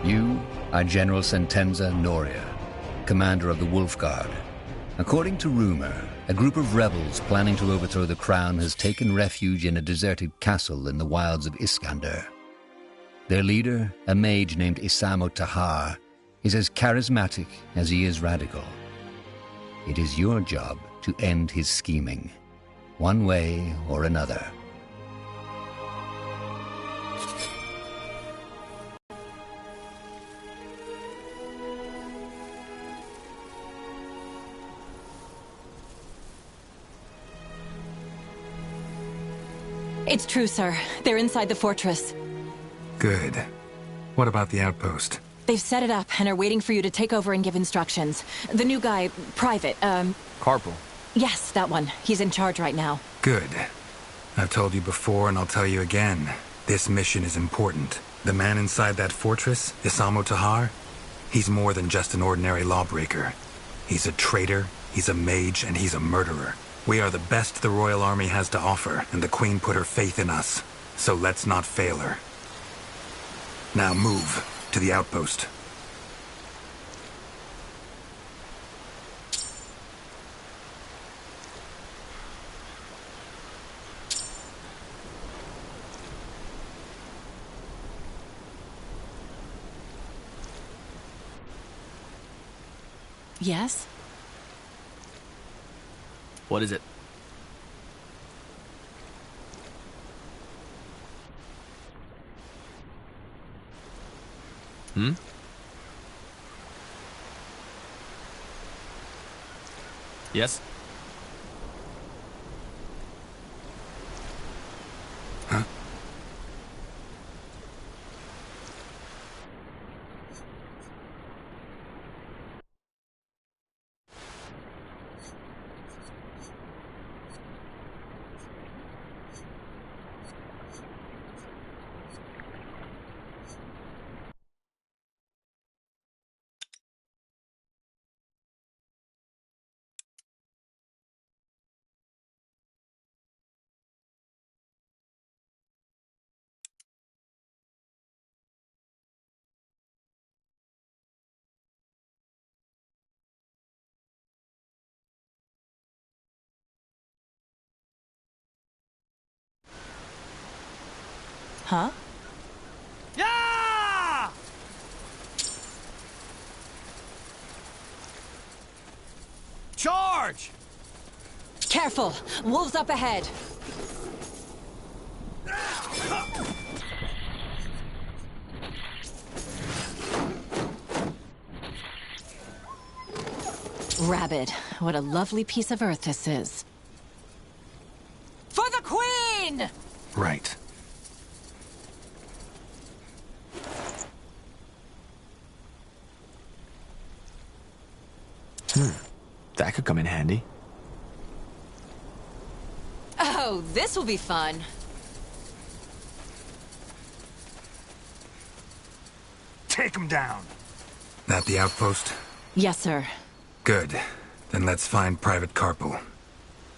You are General Sentenza Noria, commander of the Wolf Guard. According to rumor, a group of rebels planning to overthrow the crown has taken refuge in a deserted castle in the wilds of Iskander. Their leader, a mage named Isamo Tahar, is as charismatic as he is radical. It is your job to end his scheming, one way or another. It's true, sir. They're inside the fortress. Good. What about the outpost? They've set it up and are waiting for you to take over and give instructions. The new guy, Private, Corporal. Yes, that one. He's in charge right now. Good. I've told you before and I'll tell you again. This mission is important. The man inside that fortress, Isamo Tahar, he's more than just an ordinary lawbreaker. He's a traitor, he's a mage, and he's a murderer. We are the best the Royal Army has to offer, and the Queen put her faith in us. So let's not fail her. Now move to the outpost. Yes? What is it? Hmm? Yes? Huh? Huh? Yeah! Charge! Careful! Wolves up ahead! Rabbit, what a lovely piece of earth this is. For the Queen! Right. That could come in handy. Oh, this will be fun. Take him down. That the outpost? Yes, sir. Good. Then let's find Private Karpel.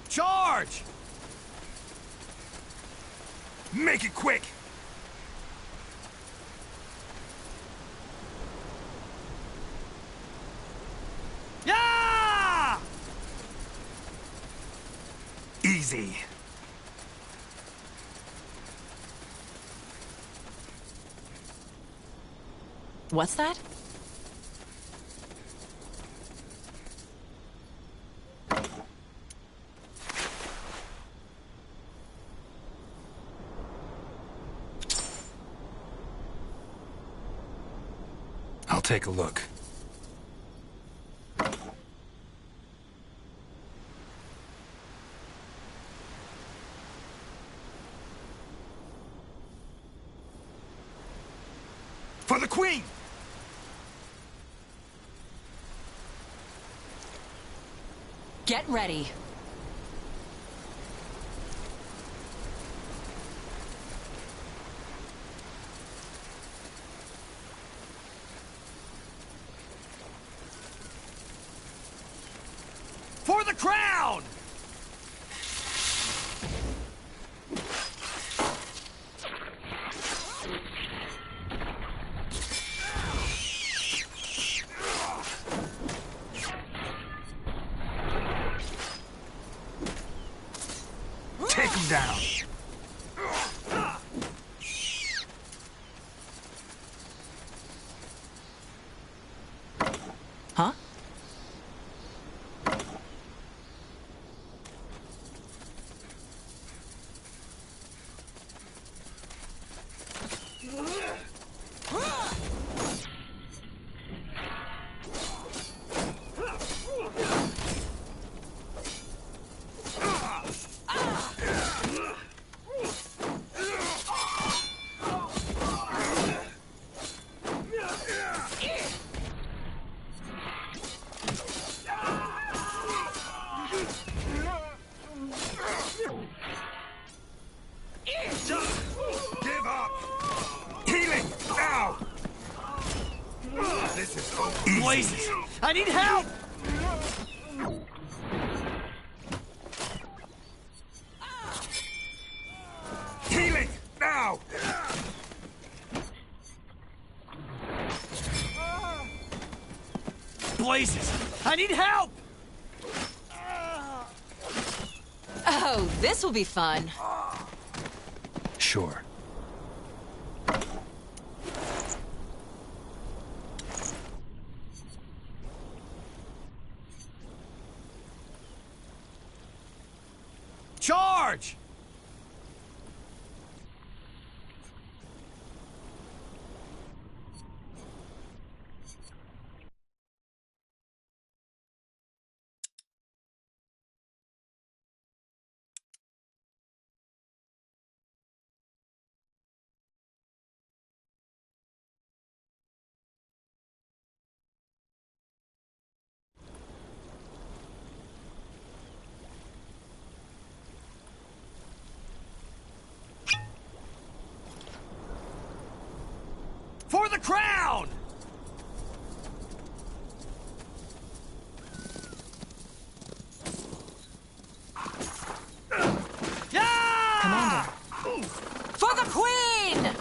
Charge! Make it quick! Yeah! Easy. What's that? I'll take a look. For the Queen! Get ready. For the crown! Calm down. Huh? Give up! Healing! Now! This is so easy. Blazes! I need help! Healing! Now! Blazes! I need help! Oh, this will be fun. Sure. Charge! For the crown! Yeah! Commander. For the Queen!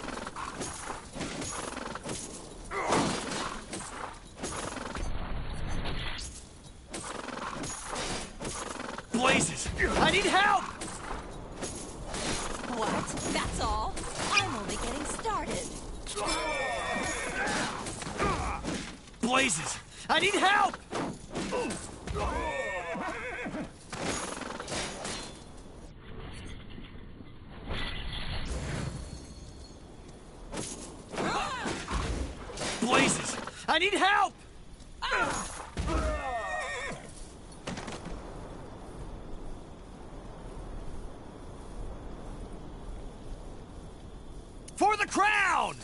Blazes! I need help! What? That's all? I'm only getting started. Blazes! I need help! Blazes! I need help! For the crown!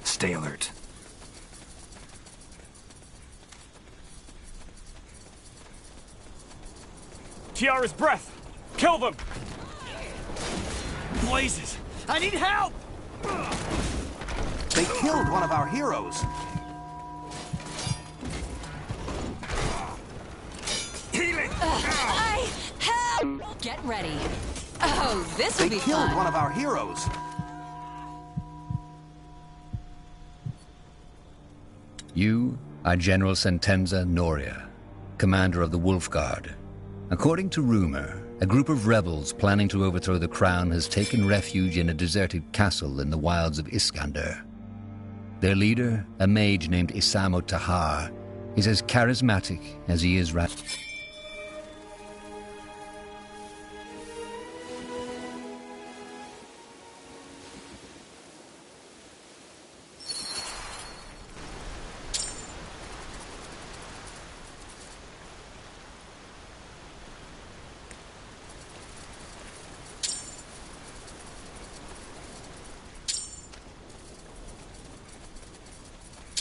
Stay alert. Kiara's breath! Kill them! Blazes! I need help! They killed one of our heroes. Healing! I have... Get ready. Oh, this will They be killed fun. one of our heroes. You are General Sentenza Noria, commander of the Wolf Guard. According to rumor, a group of rebels planning to overthrow the crown has taken refuge in a deserted castle in the wilds of Iskander. Their leader, a mage named Isamo Tahar, is as charismatic as he is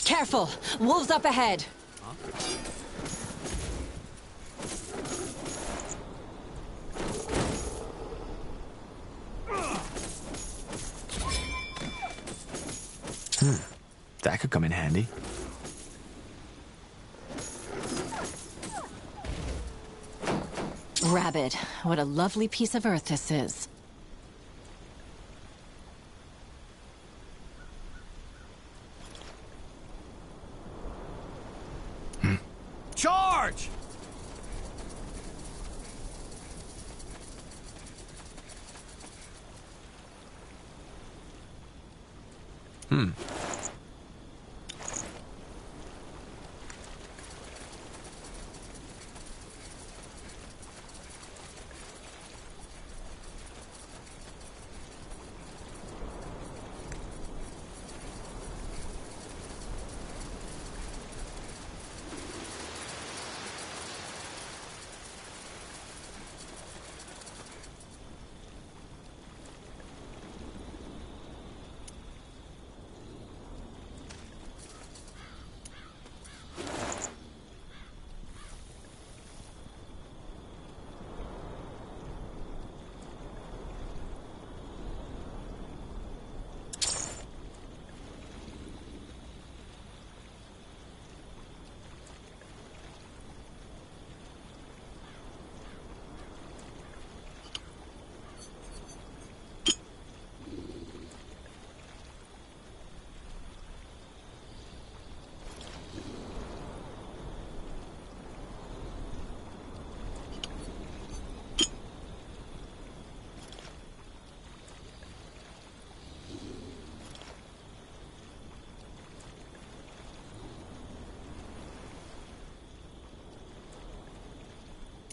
Careful! Wolves up ahead! That could come in handy. Rabbit, what a lovely piece of earth this is.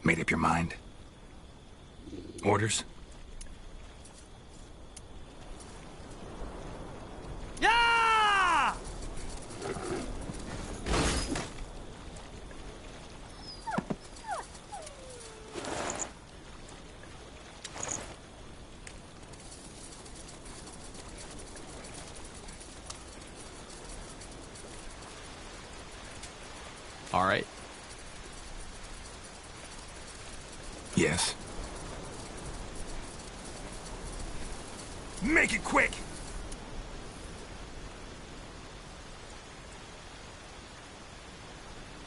Made up your mind? Orders? Yeah! All right. Yes. Make it quick!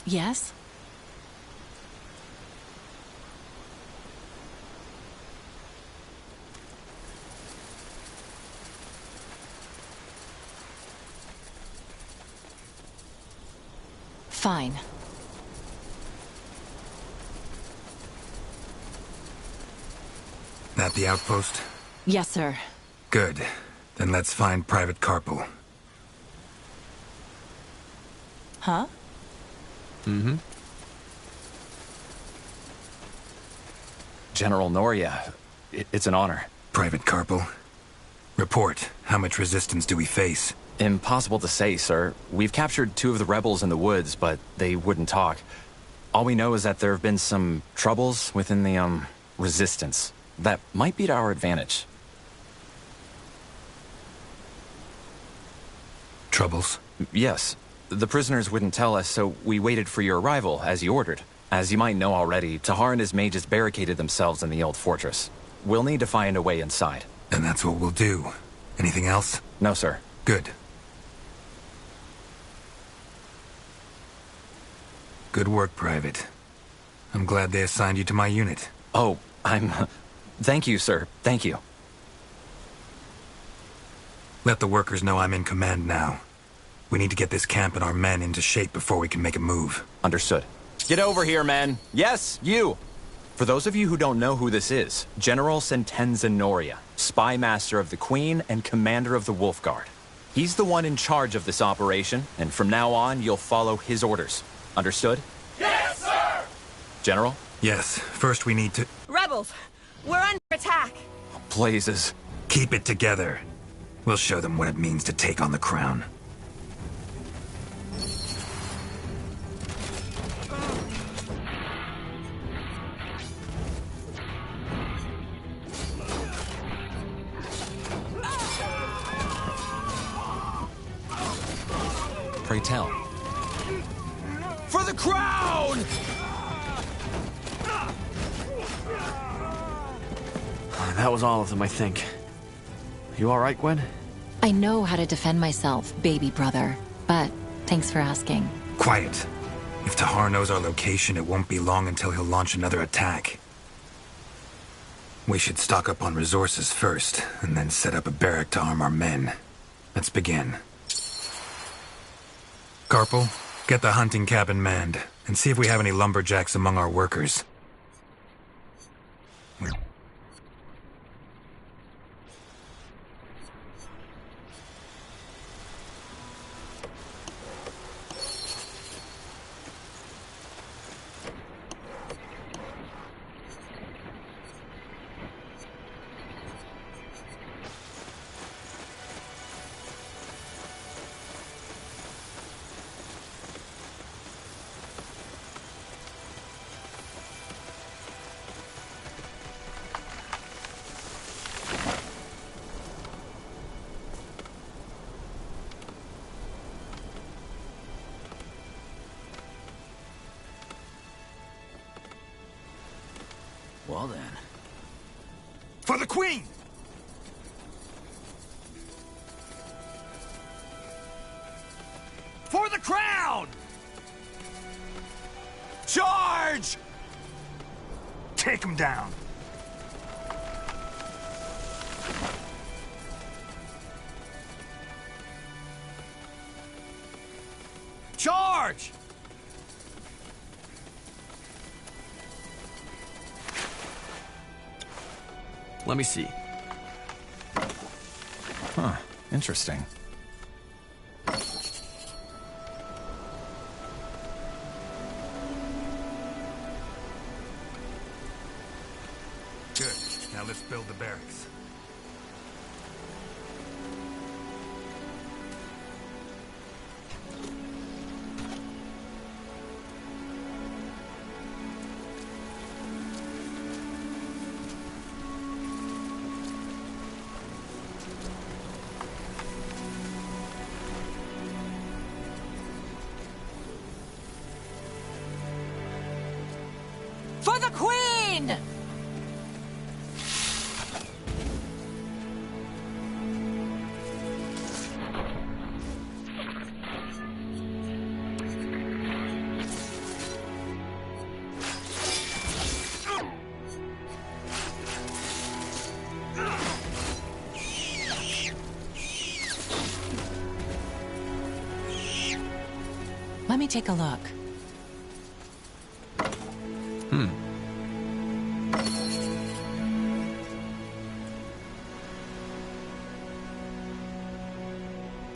Yes? Fine. That the outpost? Yes, sir. Good. Then let's find Private Carpel. Huh? General Noria, it's an honor. Private Carpel. Report. How much resistance do we face? Impossible to say, sir. We've captured 2 of the rebels in the woods, but they wouldn't talk. All we know is that there have been some troubles within the, resistance. That might be to our advantage. Troubles? Yes. The prisoners wouldn't tell us, so we waited for your arrival, as you ordered. As you might know already, Tahar and his mages barricaded themselves in the old fortress. We'll need to find a way inside. And that's what we'll do. Anything else? No, sir. Good. Good work, Private. I'm glad they assigned you to my unit. Oh, Thank you, sir. Thank you. Let the workers know I'm in command now. We need to get this camp and our men into shape before we can make a move. Understood. Get over here, men. Yes, you! For those of you who don't know who this is, General Sentenza Noria, Spy Master of the Queen and Commander of the Wolf Guard. He's the one in charge of this operation, and from now on, you'll follow his orders. Understood? Yes, sir! General? Yes, first we need to... Rebels, we're under attack. Blazes. keep it together. We'll show them what it means to take on the crown. Pray tell. For the crown! That was all of them, I think. You all right, Gwen? I know how to defend myself, baby brother. But thanks for asking. Quiet. If Tahar knows our location, it won't be long until he'll launch another attack. We should stock up on resources first, and then set up a barrack to arm our men. Let's begin. Carpel, get the hunting cabin manned, and see if we have any lumberjacks among our workers. Well then. For the Queen! For the crown! Charge! Take him down! Charge! Let me see. Huh. Interesting. Good. Now let's build the barracks. For the Queen! Let me take a look.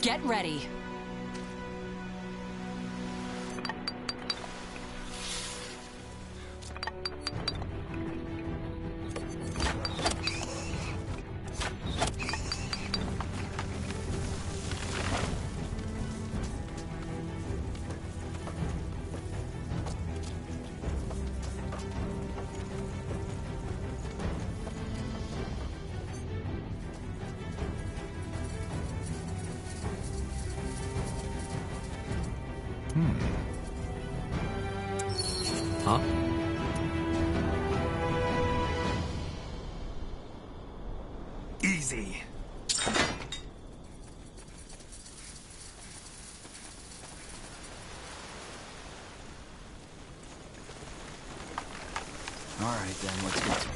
Get ready. Huh? Easy. All right then, let's get to it.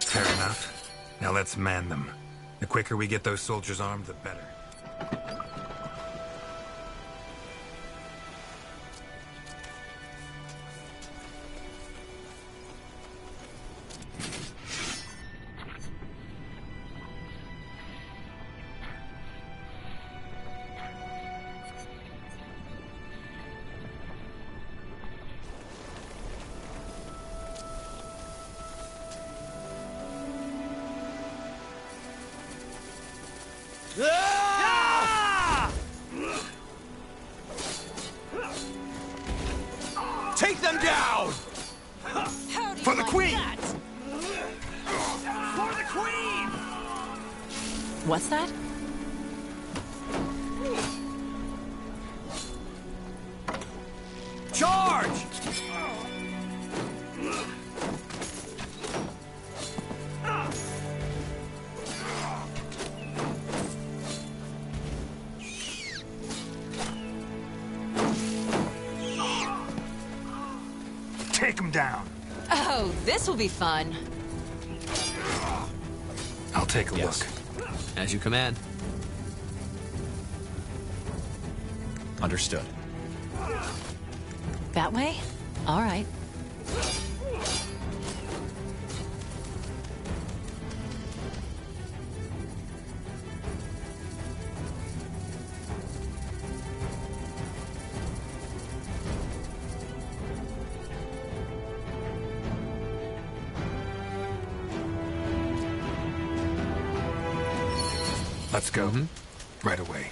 Fair enough. Now let's man them. The quicker we get those soldiers armed, the better. Ah! Take them down! For the Queen! For the Queen! What's that? Charge! Take him down! Oh, this will be fun. I'll take a Yes. look. As you command. Understood. That way? All right. Let's go. Right away.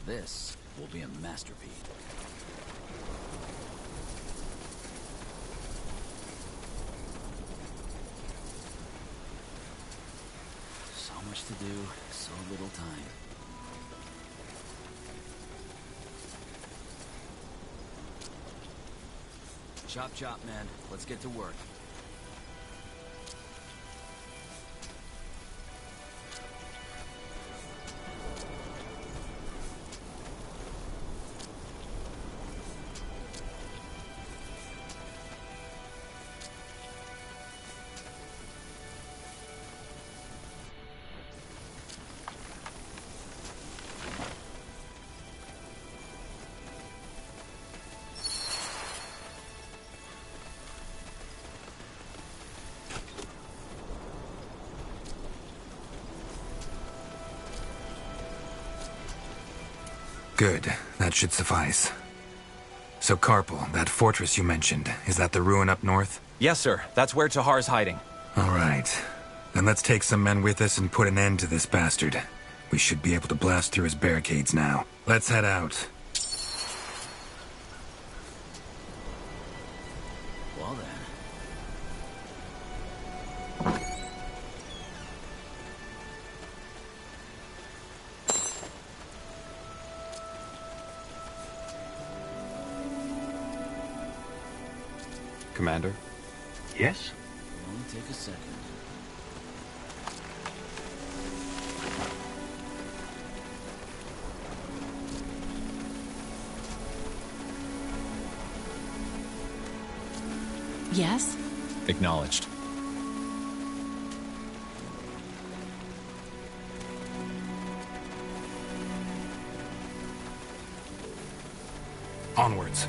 This will be a masterpiece. So much to do, so little time. Chop chop, man. Let's get to work. Good. That should suffice. So, Carpal, that fortress you mentioned, is that the ruin up north? Yes, sir. That's where Tahar's hiding. All right. Then let's take some men with us and put an end to this bastard. We should be able to blast through his barricades now. Let's head out. Well then. Commander? Yes? Only take a second. Yes? Acknowledged. Onwards.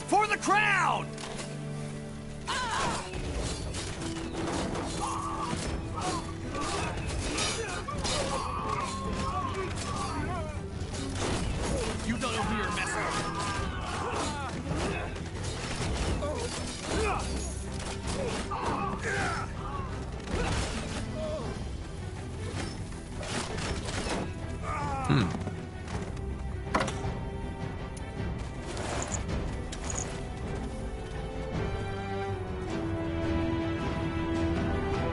For the crown! You don't know who you're messing with.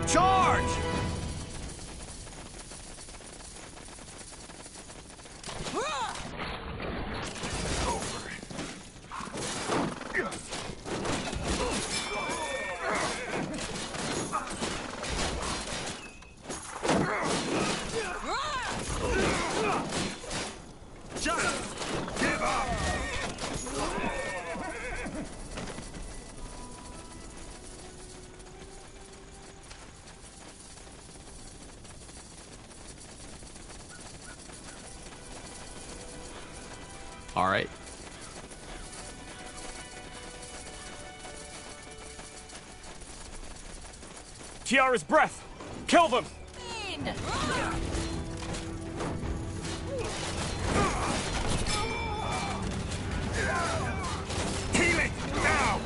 Charge! Just give up! All right. Tiara's breath! Kill them! Healing! Now!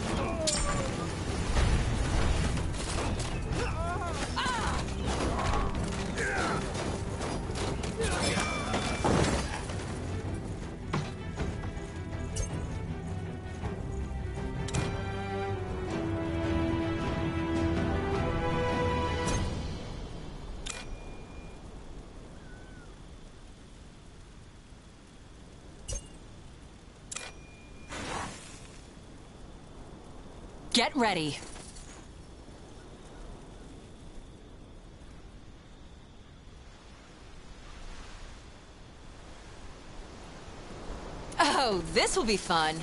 Get ready. Oh, this will be fun.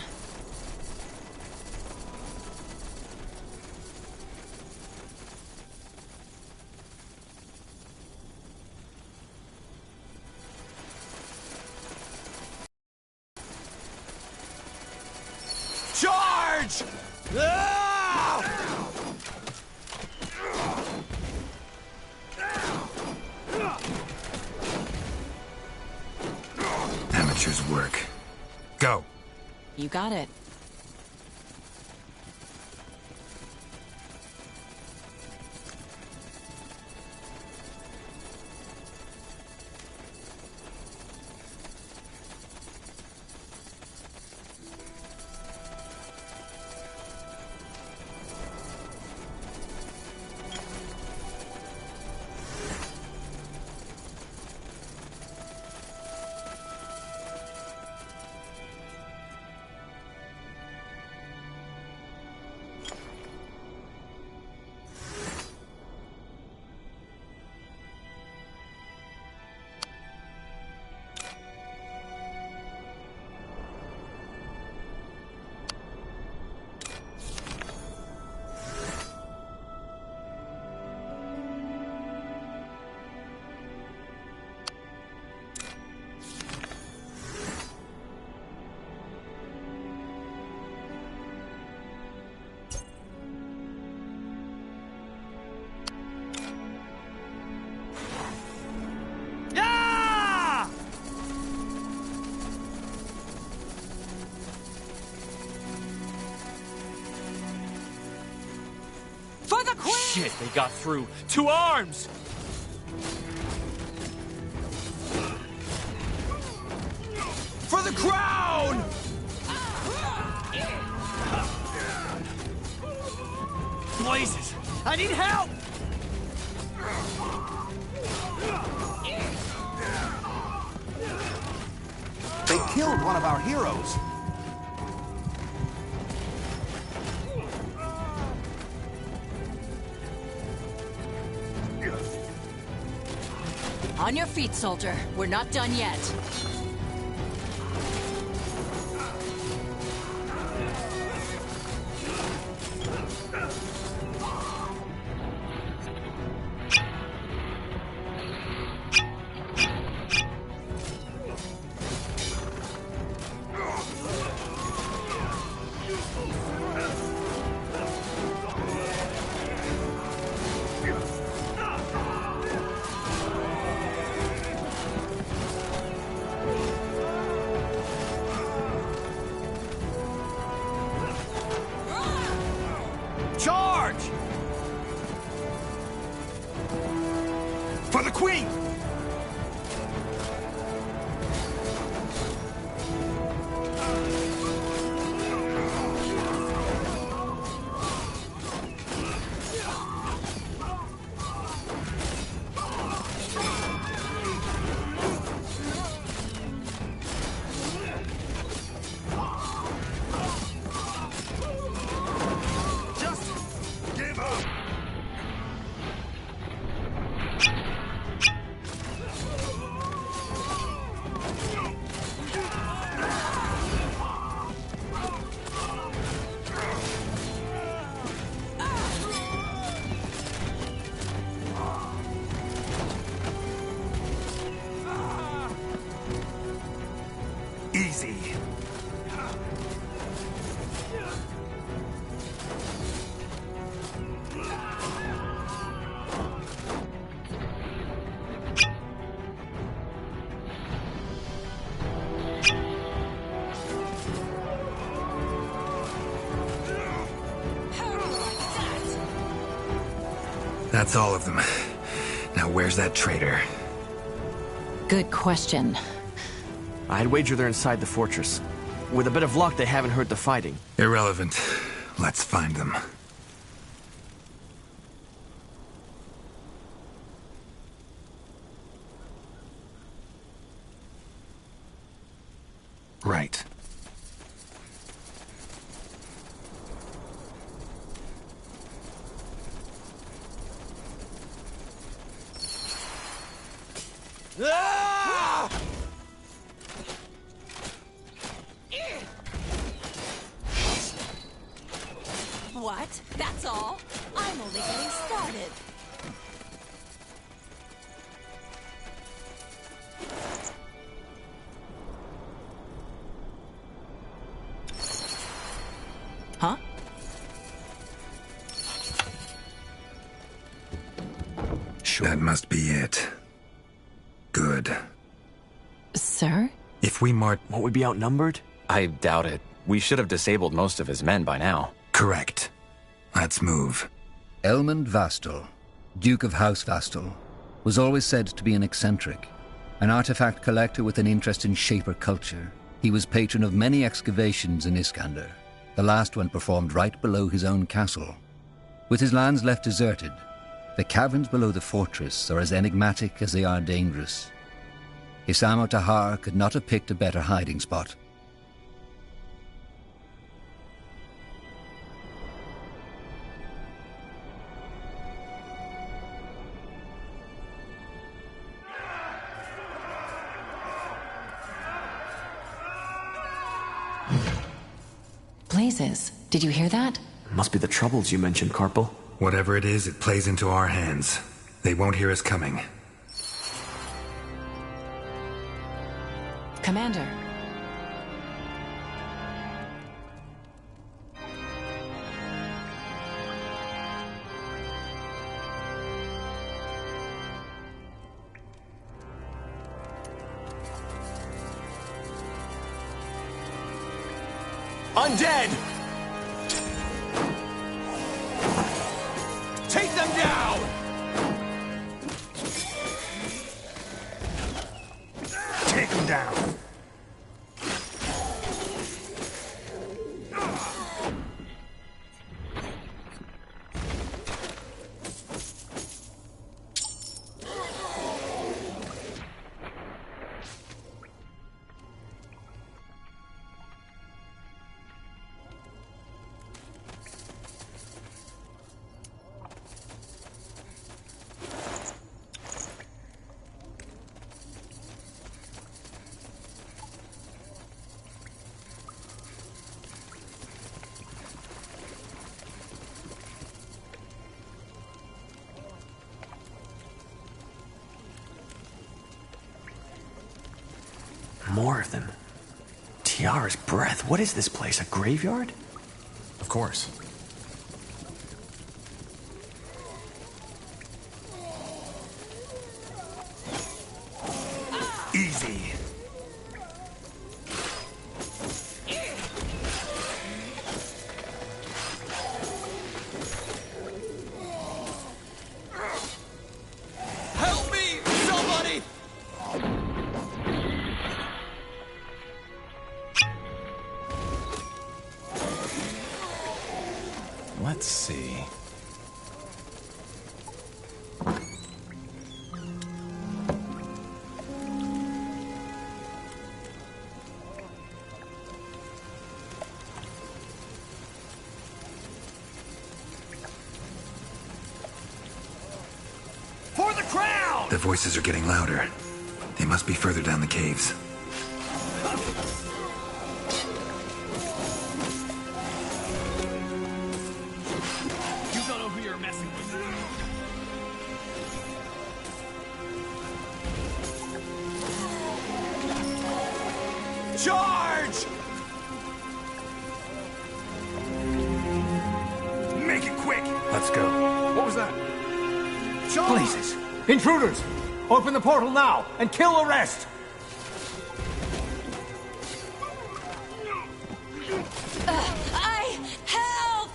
Charge! Ah! Amateur's work. Go. You got it. For the queen! Shit, they got through. To arms! For the crown! Blazes! I need help! They killed one of our heroes. On your feet, soldier. We're not done yet. Charge! For the queen! Easy. That's all of them. Now where's that traitor? Good question. I'd wager they're inside the fortress. With a bit of luck, they haven't heard the fighting. Irrelevant. Let's find them. Right. Ah! What? That's all? I'm only getting started. Huh? Sure. That must be it. Good. Sir? If we march... Won't we be outnumbered? I doubt it. We should have disabled most of his men by now. Correct. Let's move. Elmund Vastal, Duke of House Vastal, was always said to be an eccentric. An artifact collector with an interest in Shaper culture, he was patron of many excavations in Iskander, the last one performed right below his own castle. With his lands left deserted, the caverns below the fortress are as enigmatic as they are dangerous. Isamo Tahar could not have picked a better hiding spot. Blazes, did you hear that? Must be the troubles you mentioned, Carpal. Whatever it is, it plays into our hands. They won't hear us coming. Commander. Undead! Take them down! Take them down. More of them. Tiara's breath. What is this place? A graveyard? Of course. Easy. Help me, somebody! Let's see. For the crowd! The voices are getting louder. They must be further down the caves. You don't know who you're messing with. Charge! Make it quick! Let's go. What was that? Blazes! Intruders! Open the portal now and kill the rest! Help!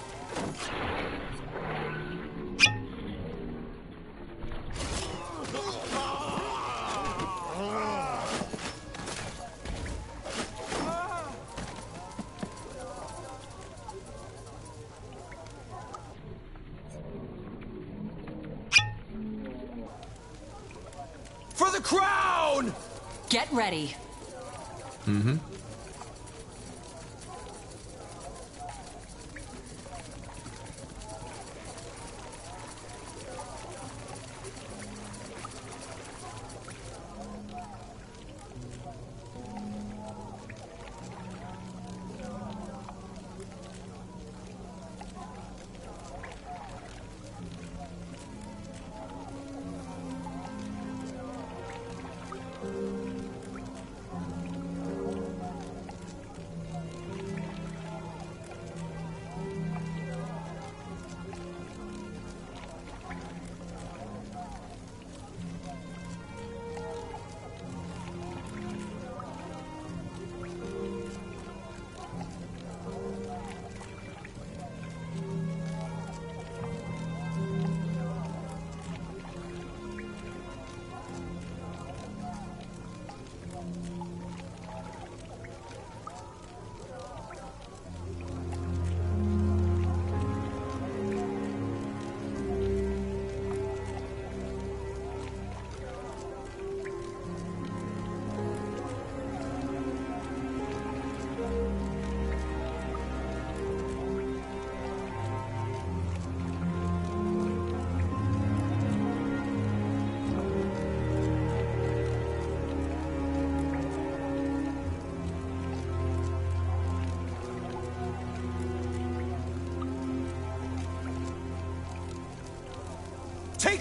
For the crown! Get ready. Mm-hmm.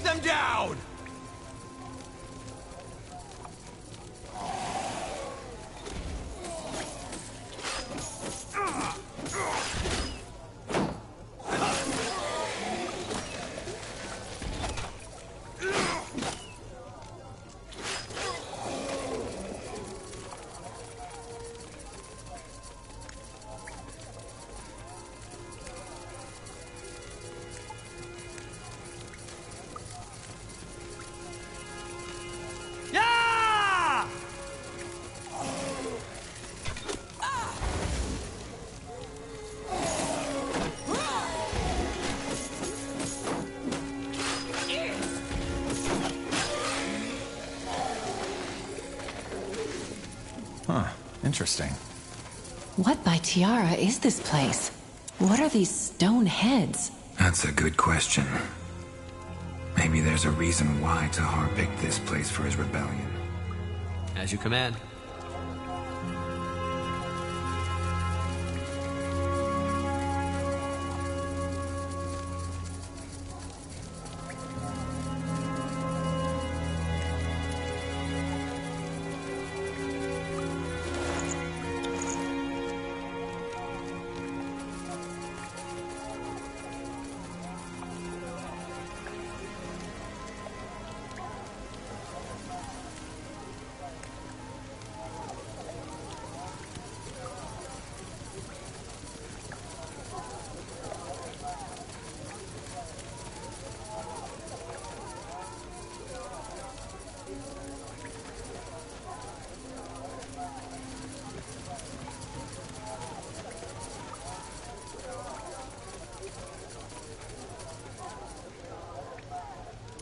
Take them down! Huh. Interesting. What by Tiara is this place? What are these stone heads? That's a good question. Maybe there's a reason why Tahar picked this place for his rebellion. As you command.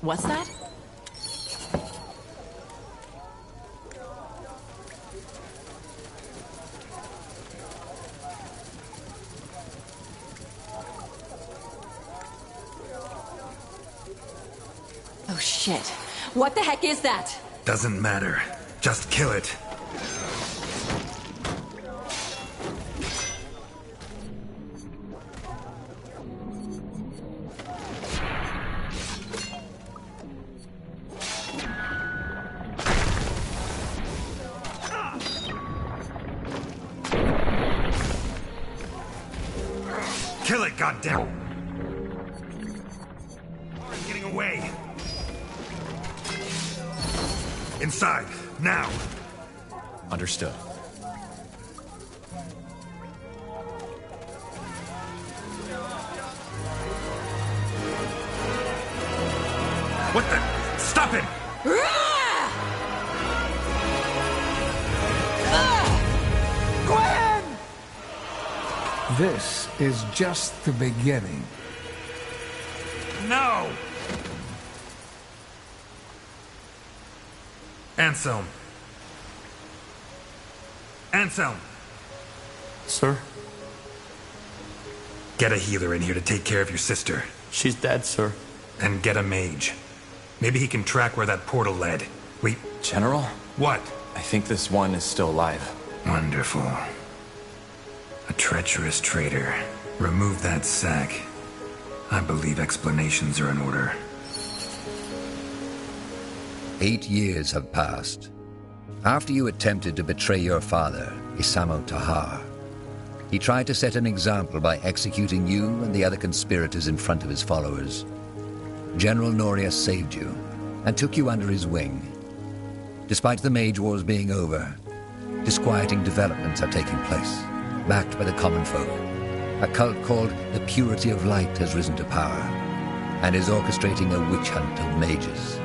What's that? Oh shit. What the heck is that? Doesn't matter. Just kill it. Kill it, goddamn! Lauren's getting away. Inside, now! Understood. What the? Stop him! This is just the beginning. No! Anselm. Anselm! Sir? Get a healer in here to take care of your sister. She's dead, sir. And get a mage. Maybe he can track where that portal led. We... General? What? I think this one is still alive. Wonderful. A treacherous traitor. Remove that sack. I believe explanations are in order. 8 years have passed. After you attempted to betray your father, Isamo Tahar, he tried to set an example by executing you and the other conspirators in front of his followers. General Noria saved you and took you under his wing. Despite the Mage Wars being over, disquieting developments are taking place, backed by the common folk. A cult called the Purity of Light has risen to power and is orchestrating a witch hunt of mages.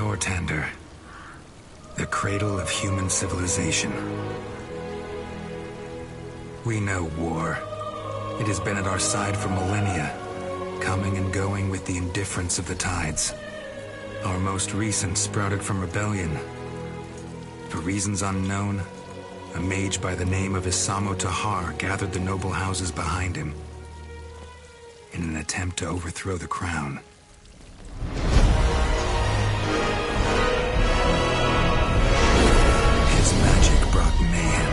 Nortander, the cradle of human civilization. We know war. It has been at our side for millennia, coming and going with the indifference of the tides. Our most recent sprouted from rebellion. For reasons unknown, a mage by the name of Isamo Tahar gathered the noble houses behind him in an attempt to overthrow the crown. His magic brought mayhem.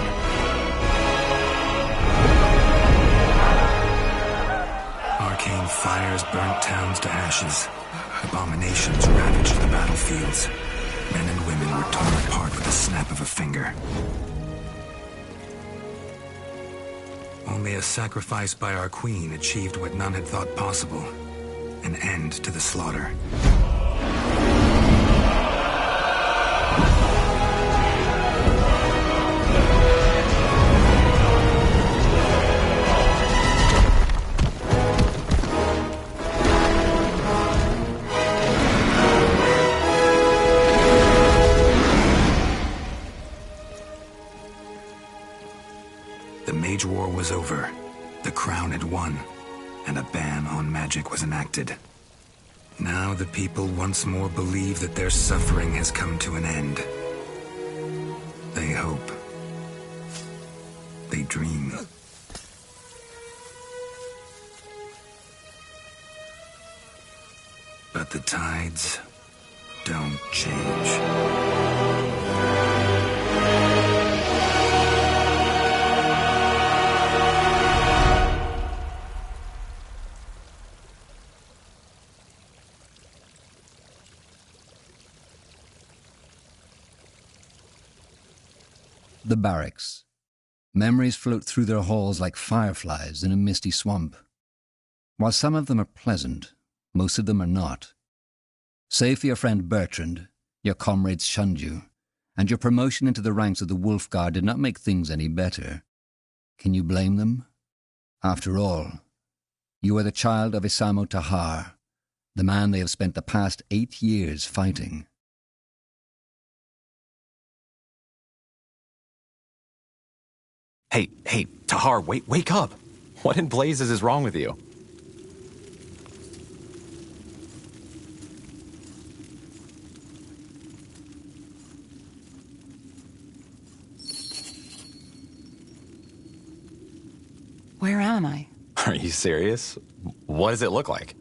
Arcane fires burnt towns to ashes. Abominations ravaged the battlefields. Men and women were torn apart with the snap of a finger. Only a sacrifice by our queen achieved what none had thought possible: an end to the slaughter. The Mage War was over. The crown had won, and a ban on magic was enacted. Now the people once more believe that their suffering has come to an end. They hope. They dream. But the tides don't change. The barracks. Memories float through their halls like fireflies in a misty swamp. While some of them are pleasant, most of them are not. Save for your friend Bertrand, your comrades shunned you, and your promotion into the ranks of the Wolf Guard did not make things any better. Can you blame them? After all, you are the child of Isamo Tahar, the man they have spent the past 8 years fighting. Hey, Tahar, wake up! What in blazes is wrong with you? Where am I? Are you serious? What does it look like?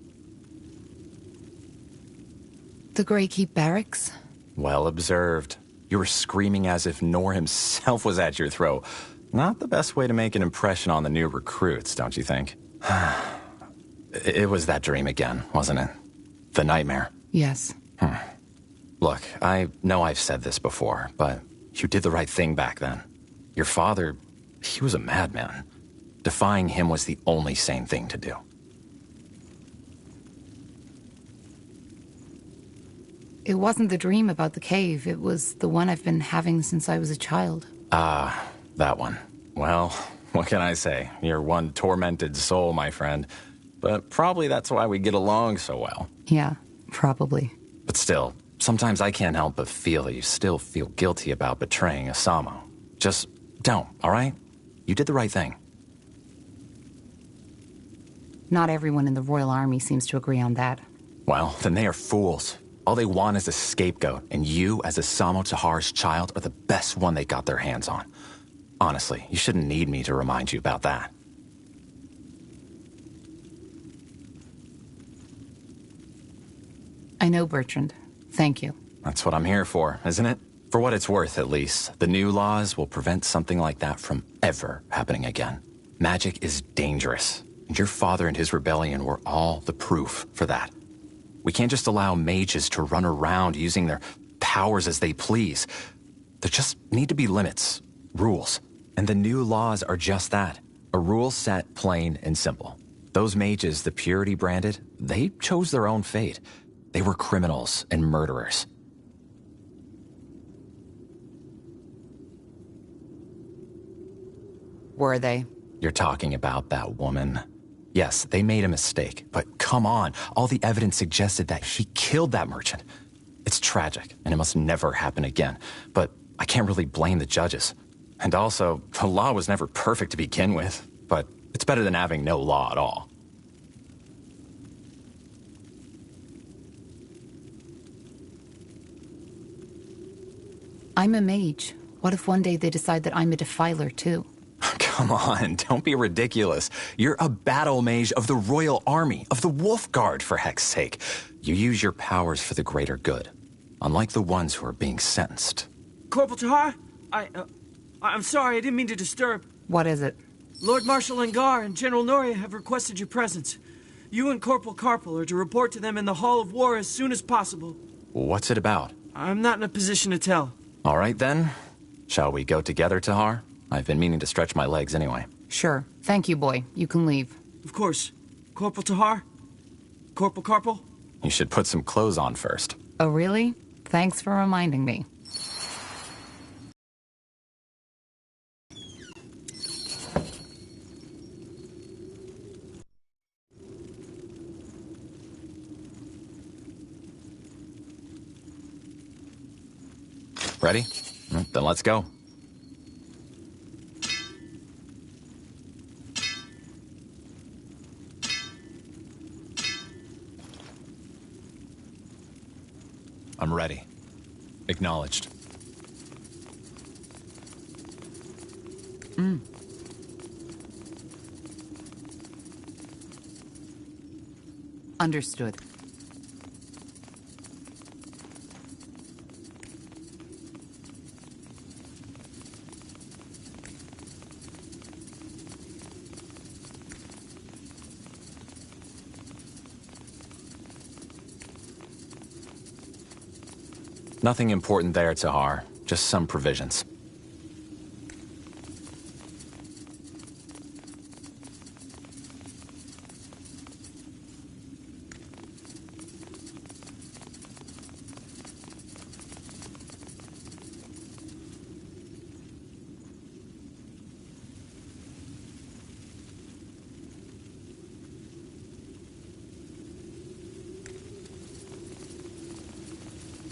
The Grey Keep Barracks? Well observed. You were screaming as if Nor himself was at your throat. Not the best way to make an impression on the new recruits, don't you think? It was that dream again, wasn't it? The nightmare. Yes. Look, I know I've said this before, but you did the right thing back then. Your father, he was a madman. Defying him was the only sane thing to do. It wasn't the dream about the cave. It was the one I've been having since I was a child. That one. Well, what can I say? You're one tormented soul, my friend. But probably that's why we get along so well. Yeah, probably. But still, sometimes I can't help but feel that you still feel guilty about betraying Isamo. Just don't, all right? You did the right thing. Not everyone in the Royal Army seems to agree on that. Well, then they are fools. All they want is a scapegoat, and you, as Isamo Tahar's child, are the best one they got their hands on. Honestly, you shouldn't need me to remind you about that. I know, Bertrand. Thank you. That's what I'm here for, isn't it? For what it's worth, at least, the new laws will prevent something like that from ever happening again. Magic is dangerous, and your father and his rebellion were all the proof for that. We can't just allow mages to run around using their powers as they please. There just need to be limits, rules. And the new laws are just that. A rule set plain and simple. Those mages the Purity branded, they chose their own fate. They were criminals and murderers. Were they? You're talking about that woman. Yes, they made a mistake, but come on. All the evidence suggested that she killed that merchant. It's tragic, and it must never happen again. But I can't really blame the judges. And also, the law was never perfect to begin with. But it's better than having no law at all. I'm a mage. What if one day they decide that I'm a defiler, too? Come on, don't be ridiculous. You're a battle mage of the Royal Army, of the Wolfguard, for heck's sake. You use your powers for the greater good, unlike the ones who are being sentenced. Corporal Tahar? I'm sorry, I didn't mean to disturb. What is it? Lord Marshal Angar and General Noria have requested your presence. You and Corporal Carpel are to report to them in the Hall of War as soon as possible. What's it about? I'm not in a position to tell. All right, then. Shall we go together, Tahar? I've been meaning to stretch my legs anyway. Sure. Thank you, boy. You can leave. Of course. Corporal Tahar? Corporal Carpel? You should put some clothes on first. Oh, really? Thanks for reminding me. Ready? Then let's go. I'm ready. Acknowledged. Understood. Nothing important there, Tahar. Just some provisions.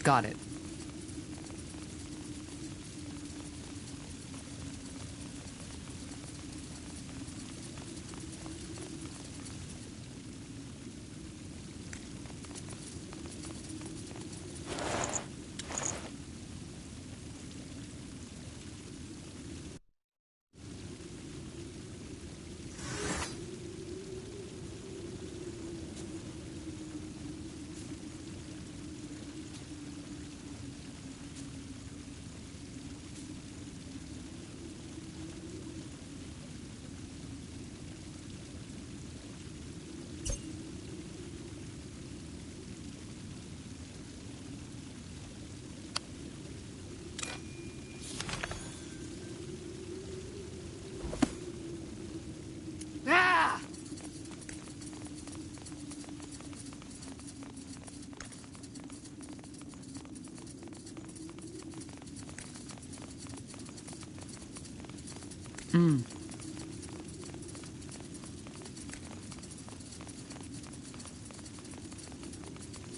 Got it.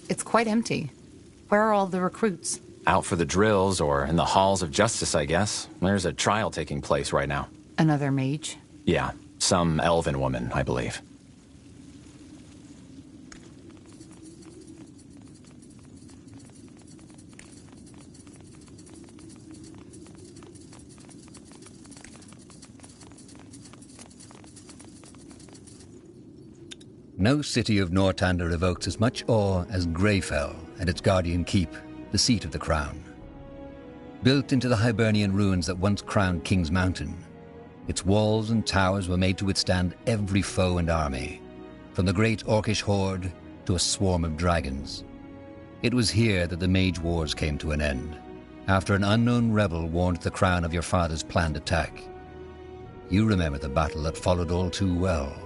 It's quite empty. Where are all the recruits? Out for the drills or in the halls of justice, I guess. There's a trial taking place right now. Another mage? Yeah, some elven woman, I believe. No city of Northander evokes as much awe as Greyfell and its guardian keep, the seat of the crown. Built into the Hibernian ruins that once crowned King's Mountain, its walls and towers were made to withstand every foe and army, from the great Orcish horde to a swarm of dragons. It was here that the Mage Wars came to an end, after an unknown rebel warned the crown of your father's planned attack. You remember the battle that followed all too well.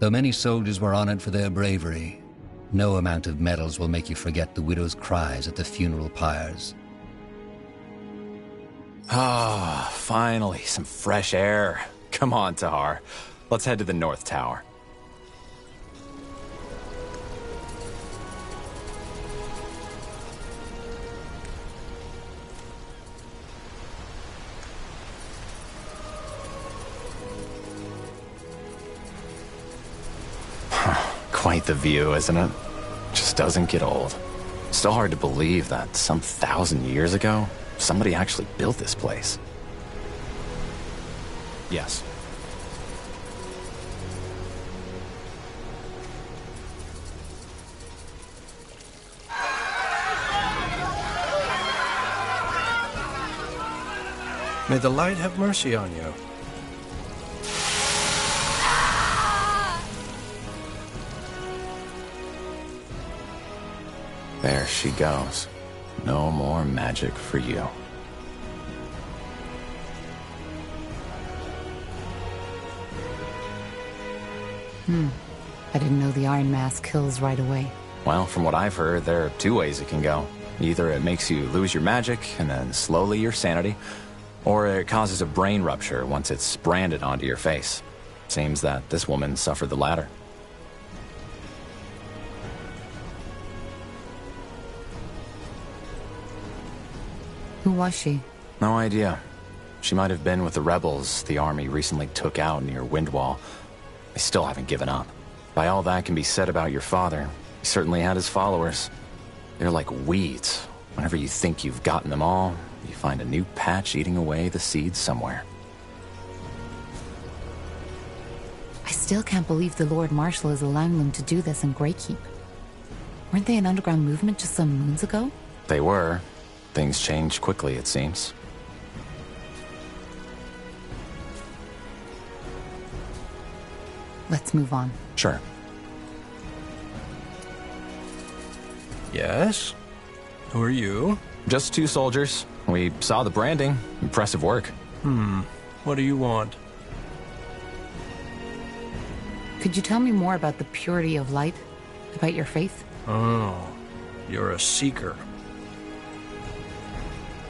Though many soldiers were honored for their bravery, no amount of medals will make you forget the widow's cries at the funeral pyres. Ah, finally, some fresh air. Come on, Tahar. Let's head to the North Tower. Quite the view, isn't it? Just doesn't get old. Still hard to believe that some 1,000 years ago, somebody actually built this place. Yes. May the light have mercy on you. There she goes. No more magic for you. I didn't know the Iron Mask kills right away. Well, from what I've heard, there are two ways it can go. Either it makes you lose your magic, and then slowly your sanity, or it causes a brain rupture once it's branded onto your face. Seems that this woman suffered the latter. Who was she? No idea. She might have been with the rebels the army recently took out near Windwall. They still haven't given up. By all that can be said about your father, he certainly had his followers. They're like weeds. Whenever you think you've gotten them all, you find a new patch eating away the seeds somewhere. I still can't believe the Lord Marshal is allowing them to do this in Greykeep. Weren't they an underground movement just some moons ago? They were. Things changed quickly, it seems. Let's move on. Sure. Yes? Who are you? Just two soldiers. We saw the branding. Impressive work. What do you want? Could you tell me more about the purity of light? About your faith? Oh, you're a seeker.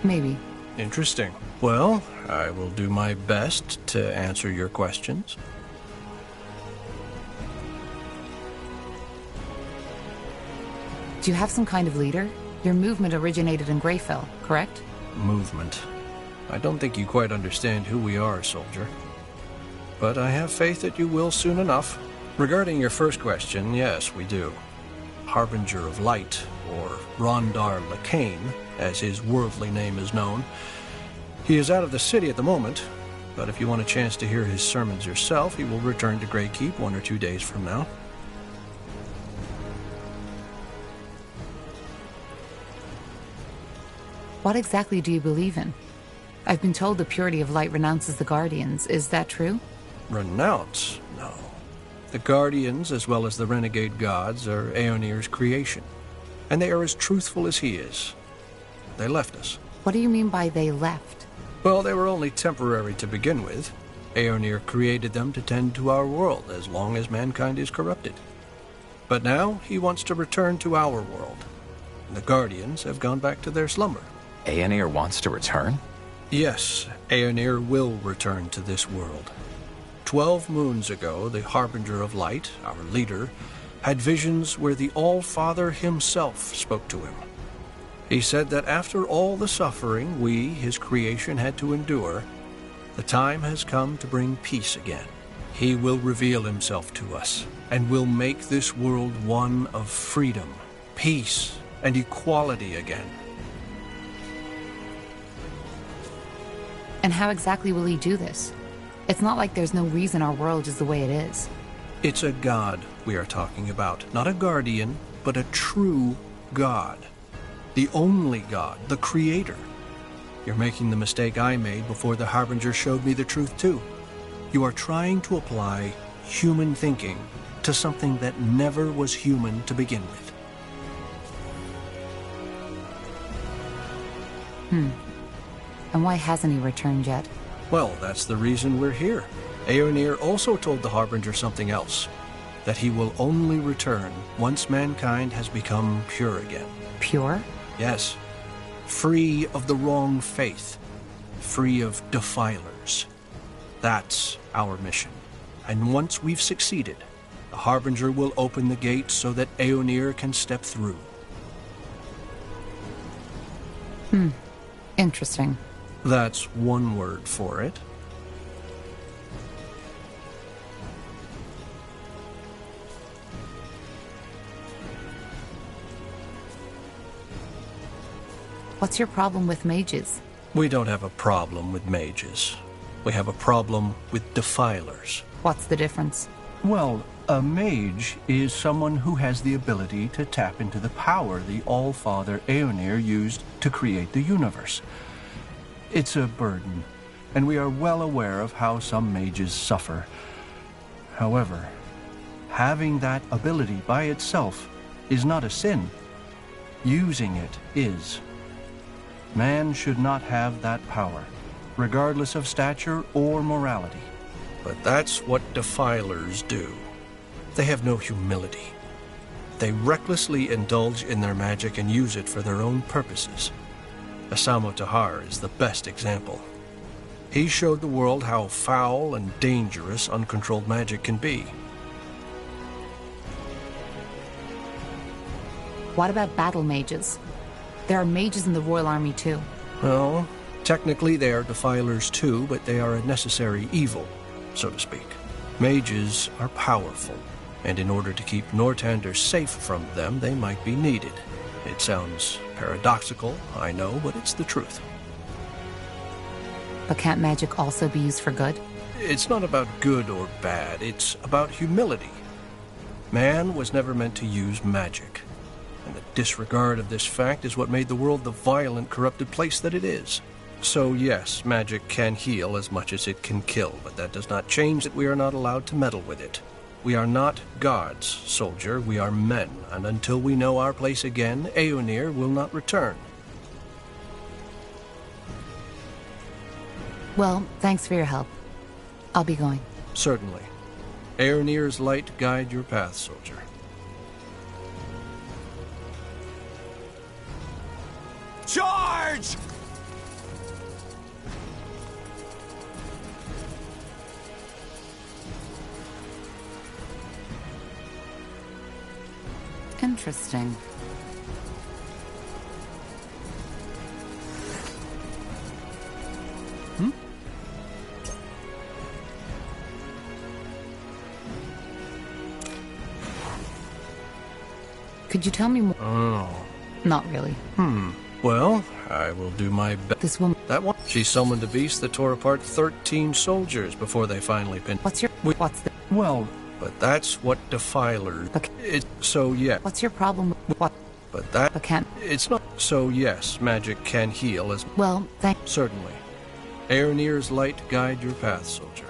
Maybe. Interesting. Well, I will do my best to answer your questions. Do you have some kind of leader? Your movement originated in Greyfell, correct? Movement. I don't think you quite understand who we are, soldier. But I have faith that you will soon enough. Regarding your first question, yes, we do. Harbinger of Light, or Rondar Lacane, as his worldly name is known. He is out of the city at the moment, but if you want a chance to hear his sermons yourself, he will return to Greykeep 1 or 2 days from now. What exactly do you believe in? I've been told the purity of light renounces the Guardians. Is that true? Renounce? No. The Guardians, as well as the renegade gods, are Aeonir's creation, and they are as truthful as he is. They left us. What do you mean by they left? Well, they were only temporary to begin with. Aeonir created them to tend to our world as long as mankind is corrupted. But now he wants to return to our world. And the Guardians have gone back to their slumber. Aeonir wants to return? Yes, Aeonir will return to this world. 12 moons ago, the Harbinger of Light, our leader, had visions where the All-Father himself spoke to him. He said that after all the suffering we, his creation, had to endure, the time has come to bring peace again. He will reveal himself to us, and will make this world one of freedom, peace, and equality again. And how exactly will he do this? It's not like there's no reason our world is the way it is. It's a god we are talking about. Not a guardian, but a true god. The only god, the creator. You're making the mistake I made before the Harbinger showed me the truth too. You are trying to apply human thinking to something that never was human to begin with. And why hasn't he returned yet? Well, that's the reason we're here. Aeonir also told the Harbinger something else. That he will only return once mankind has become pure again. Pure? Yes. Free of the wrong faith. Free of defilers. That's our mission. And once we've succeeded, the Harbinger will open the gate so that Aeonir can step through. Interesting. That's one word for it. What's your problem with mages? We don't have a problem with mages. We have a problem with defilers. What's the difference? Well, a mage is someone who has the ability to tap into the power the All-Father Aeonir used to create the universe. It's a burden, and we are well aware of how some mages suffer. However, having that ability by itself is not a sin. Using it is. Man should not have that power, regardless of stature or morality. But that's what defilers do. They have no humility. They recklessly indulge in their magic and use it for their own purposes. Asamo Tahar is the best example. He showed the world how foul and dangerous uncontrolled magic can be. What about battle mages? There are mages in the Royal Army too. Well, technically they are defilers too, but they are a necessary evil, so to speak. Mages are powerful, and in order to keep Northander safe from them, they might be needed. It sounds paradoxical, I know, but it's the truth. But can't magic also be used for good? It's not about good or bad, it's about humility. Man was never meant to use magic, and the disregard of this fact is what made the world the violent, corrupted place that it is. So yes, magic can heal as much as it can kill, but that does not change that we are not allowed to meddle with it. We are not gods, soldier, we are men, and until we know our place again, Aeonir will not return. Well, thanks for your help. I'll be going. Certainly. Aeonir's light guide your path, soldier. Charge! Interesting. Could you tell me more? Oh. Not really. Well, I will do my best. This woman... That one? She summoned a beast that tore apart 13 soldiers before they finally pinned... What's your... What's the... Well... But that's what defilers... Okay. So, yeah. What's your problem with... What? But that... But can't... It's not... So, yes, magic can heal as... Well, thank... Certainly. Aeonir's light guide your path, soldier.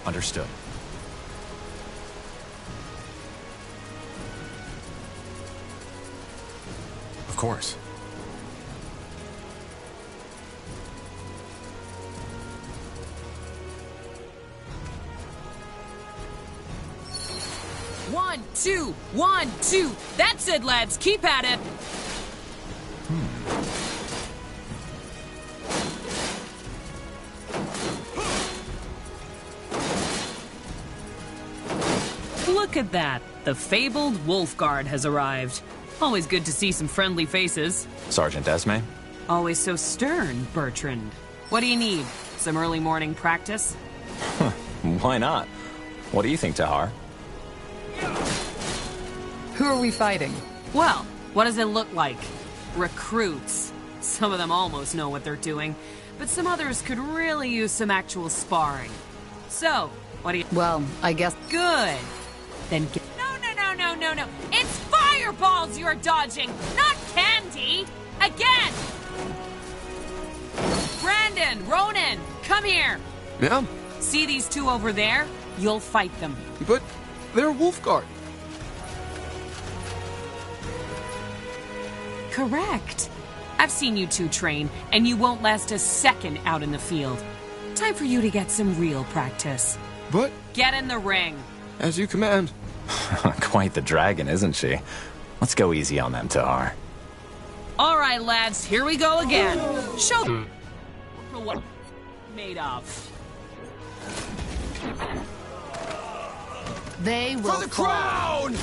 Understood. Of course. One, two, 1, 2. That's it, lads. Keep at it. Look at that. The fabled Wolfguard has arrived. Always good to see some friendly faces. Sergeant Esme? Always so stern, Bertrand. What do you need? Some early morning practice? Why not? What do you think, Tahar? Who are we fighting? Well, what does it look like? Recruits. Some of them almost know what they're doing, but some others could really use some actual sparring. So, what do you... Well, I guess... Good. Then get... No. It's fireballs you're dodging, not candy! Again! Brandon, Ronan, come here. Yeah? See these two over there? You'll fight them. But they're Wolfguard. Correct. I've seen you two train, and you won't last a second out in the field. Time for you to get some real practice. But... Get in the ring. As you command. Quite the dragon, isn't she? Let's go easy on them, Tahar. All right, lads, here we go again. Show them what made of. They will For the crown!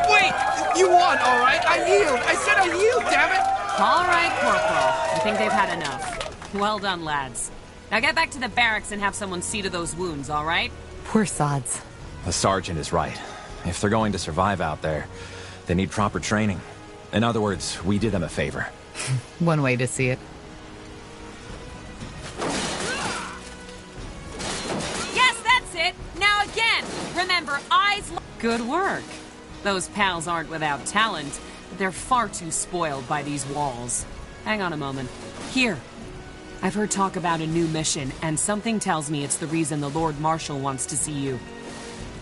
Wait! You won, all right? I yield! I said I yield, damn it! All right, Corporal. I think they've had enough. Well done, lads. Now get back to the barracks and have someone see to those wounds, all right? Poor sods. The sergeant is right. If they're going to survive out there, they need proper training. In other words, we did them a favor. One way to see it. Yes, that's it! Now again! Remember, eyes... Good work. Those pals aren't without talent, but they're far too spoiled by these walls. Hang on a moment. Here. I've heard talk about a new mission, and something tells me it's the reason the Lord Marshal wants to see you.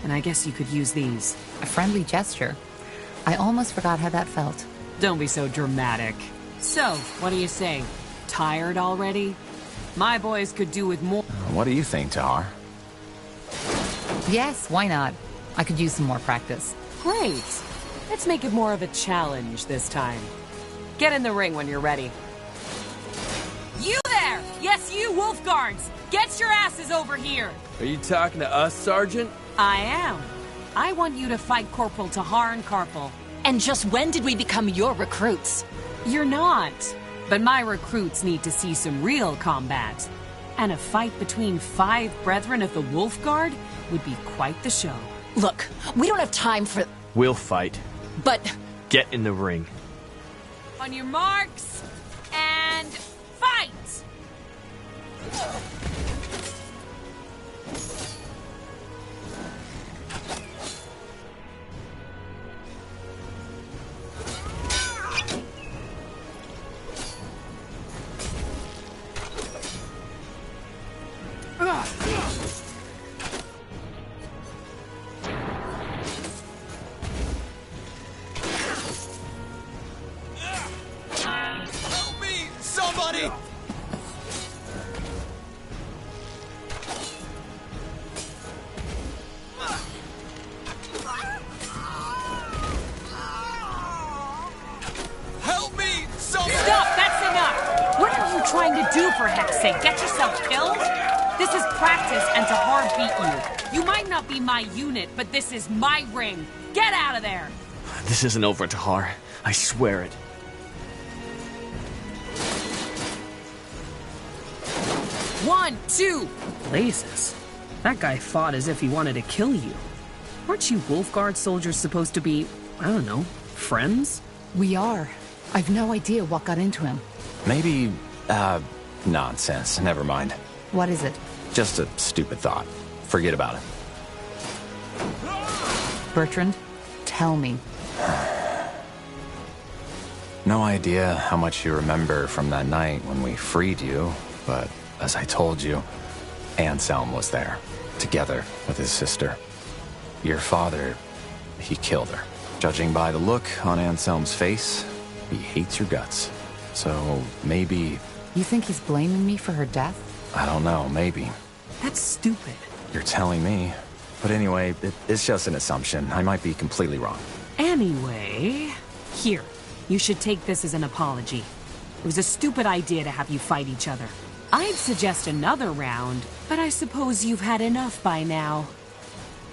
And I guess you could use these. A friendly gesture. I almost forgot how that felt. Don't be so dramatic. So, what do you say? Tired already? My boys could do with more. What do you think, Tahar? Yes, why not? I could use some more practice. Great. Let's make it more of a challenge this time. Get in the ring when you're ready. You there! Yes, you, Wolf Guards! Get your asses over here! Are you talking to us, Sergeant? I am. I want you to fight Corporal Tahar and Karpal. And just when did we become your recruits? You're not. But my recruits need to see some real combat. And a fight between 5 brethren of the Wolf Guard would be quite the show. Look, we don't have time for... We'll fight. But... Get in the ring. On your marks, and fight! Help me! Somebody! Help me! Somebody! Stop! That's enough! What are you trying to do, for heck's sake? Get yourself killed? This is practice, and Tahar beat you. You might not be my unit, but this is my ring. Get out of there! This isn't over, Tahar. I swear it. One, two! Blazes. That guy fought as if he wanted to kill you. Aren't you Wolfguard soldiers supposed to be, I don't know, friends? We are. I've no idea what got into him. Maybe, nonsense. Never mind. What is it? Just a stupid thought. Forget about it. Bertrand, tell me. No idea how much you remember from that night when we freed you, but as I told you, Anselm was there, together with his sister. Your father, he killed her. Judging by the look on Anselm's face, he hates your guts. So maybe... You think he's blaming me for her death? I don't know, maybe. That's stupid. You're telling me. But anyway, it's just an assumption. I might be completely wrong. Anyway, here. You should take this as an apology. It was a stupid idea to have you fight each other. I'd suggest another round, but I suppose you've had enough by now.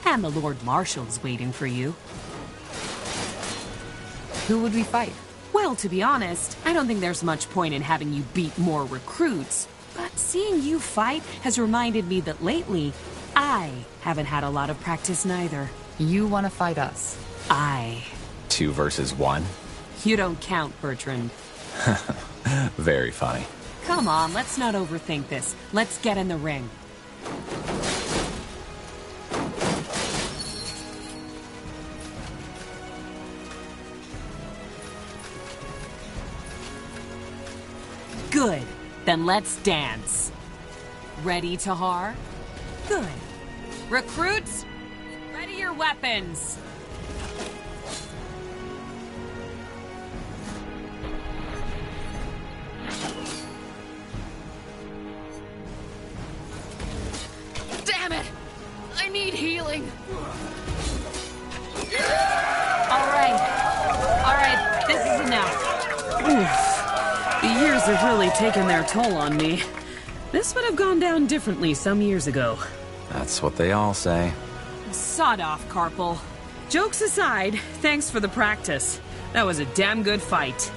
And the Lord Marshal's waiting for you. Who would we fight? Well, to be honest, I don't think there's much point in having you beat more recruits. But seeing you fight has reminded me that lately, I haven't had a lot of practice neither. You want to fight us? 2 versus 1? You don't count, Bertrand. Very funny. Come on, let's not overthink this. Let's get in the ring. Good. Then let's dance. Ready, Tahar? Good. Recruits, ready your weapons. need healing. Alright, this is enough. Oof. The years have really taken their toll on me. This would have gone down differently some years ago. That's what they all say. Sod off, Carpal. Jokes aside, thanks for the practice. That was a damn good fight.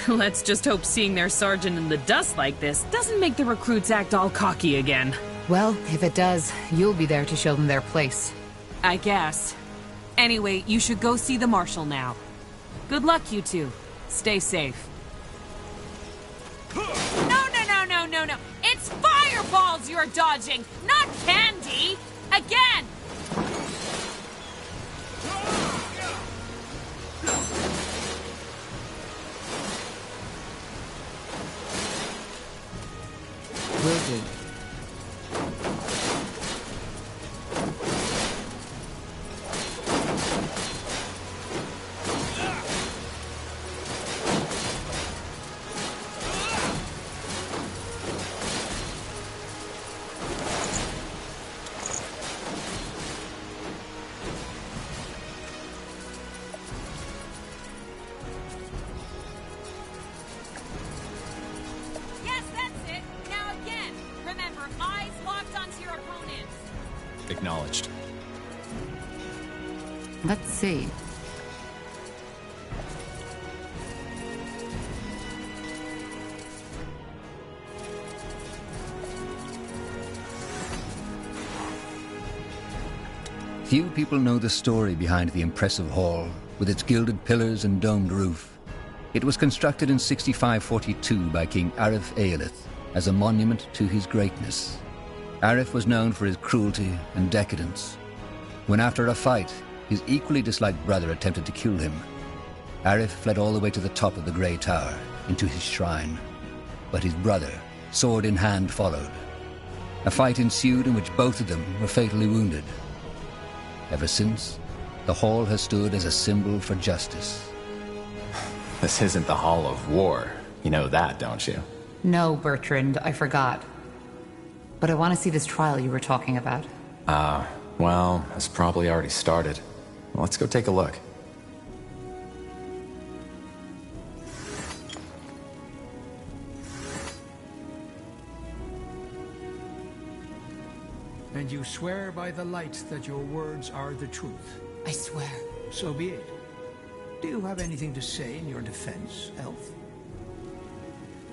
Let's just hope seeing their sergeant in the dust like this doesn't make the recruits act all cocky again. Well, if it does, you'll be there to show them their place. I guess. Anyway, you should go see the Marshal now. Good luck, you two. Stay safe. No. It's fireballs you're dodging, not candy! Again! Will do. Acknowledged. Let's see. Few people know the story behind the impressive hall, with its gilded pillars and domed roof. It was constructed in 6542 by King Arif Eilith as a monument to his greatness. Arif was known for his cruelty and decadence. When after a fight, his equally disliked brother attempted to kill him, Arif fled all the way to the top of the Grey Tower, into his shrine. But his brother, sword in hand, followed. A fight ensued in which both of them were fatally wounded. Ever since, the hall has stood as a symbol for justice. This isn't the Hall of War. You know that, don't you? No, Bertrand, I forgot. But I want to see this trial you were talking about. Well, it's probably already started. Let's go take a look. And you swear by the light that your words are the truth. I swear. So be it. Do you have anything to say in your defense, Elf?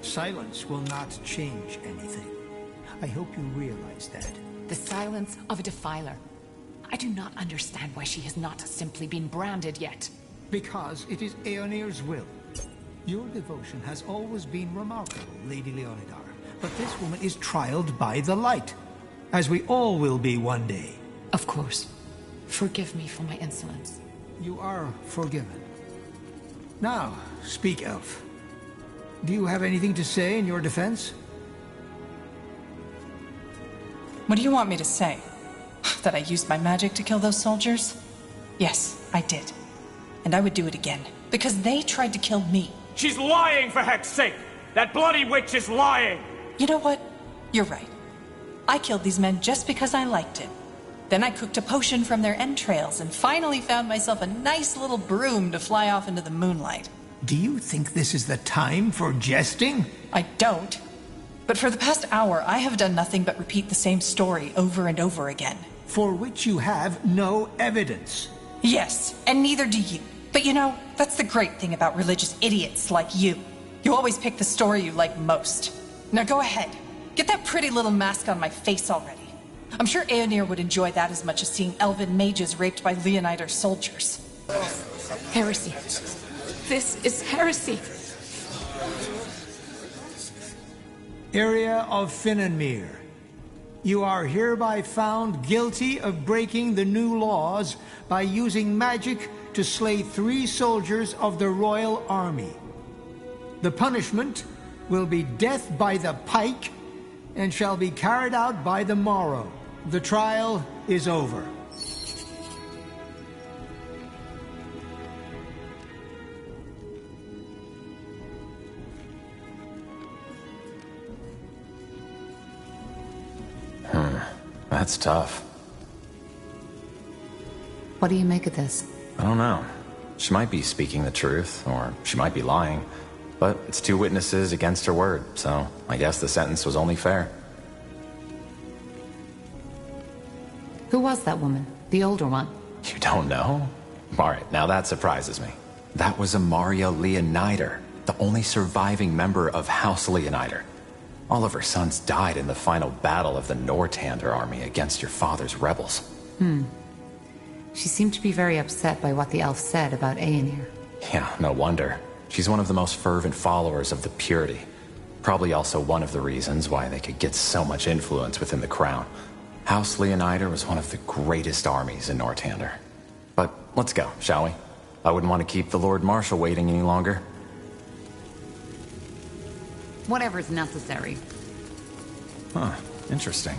Silence will not change anything. I hope you realize that. The silence of a defiler. I do not understand why she has not simply been branded yet. Because it is Aeonir's will. Your devotion has always been remarkable, Lady Leonidar. But this woman is trialed by the light, as we all will be one day. Of course. Forgive me for my insolence. You are forgiven. Now, speak, Elf. Do you have anything to say in your defense? What do you want me to say? That I used my magic to kill those soldiers? Yes, I did. And I would do it again. Because they tried to kill me. She's lying, for heck's sake! That bloody witch is lying! You know what? You're right. I killed these men just because I liked it. Then I cooked a potion from their entrails and finally found myself a nice little broom to fly off into the moonlight. Do you think this is the time for jesting? I don't. But for the past hour, I have done nothing but repeat the same story over and over again. For which you have no evidence. Yes, and neither do you. But you know, that's the great thing about religious idiots like you. You always pick the story you like most. Now go ahead. Get that pretty little mask on my face already. I'm sure Aeonir would enjoy that as much as seeing elven mages raped by Leonider soldiers. Heresy. This is heresy. Area of Finnenmere. You are hereby found guilty of breaking the new laws by using magic to slay 3 soldiers of the royal army. The punishment will be death by the pike and shall be carried out by the morrow. The trial is over. That's tough. What do you make of this? I don't know. She might be speaking the truth, or she might be lying. But it's 2 witnesses against her word, so I guess the sentence was only fair. Who was that woman? The older one? You don't know? Alright, now that surprises me. That was Amaria Leonider, the only surviving member of House Leonider. All of her sons died in the final battle of the Nortander army against your father's rebels. She seemed to be very upset by what the elf said about Aenir. Yeah, no wonder. She's one of the most fervent followers of the Purity. Probably also one of the reasons why they could get so much influence within the crown. House Leonider was one of the greatest armies in Nortander. But let's go, shall we? I wouldn't want to keep the Lord Marshal waiting any longer. Whatever's necessary. Huh, interesting.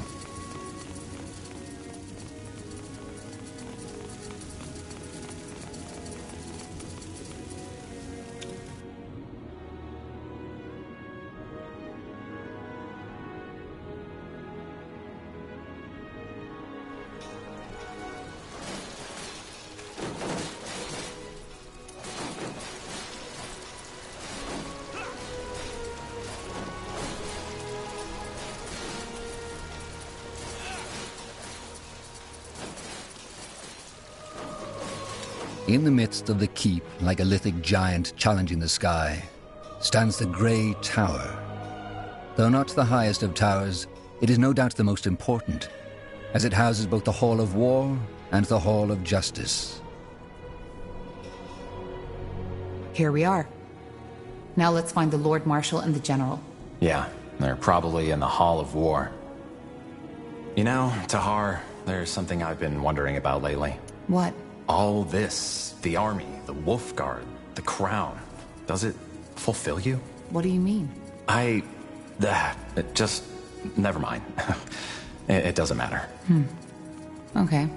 In the midst of the keep, like a lithic giant challenging the sky, stands the Grey Tower. Though not the highest of towers, it is no doubt the most important, as it houses both the Hall of War and the Hall of Justice. Here we are. Now let's find the Lord Marshal and the General. Yeah, they're probably in the Hall of War. You know, Tahar, there's something I've been wondering about lately. What? All this, the army, the Wolf Guard, the crown, does it fulfill you? What do you mean? Never mind. It doesn't matter. Okay.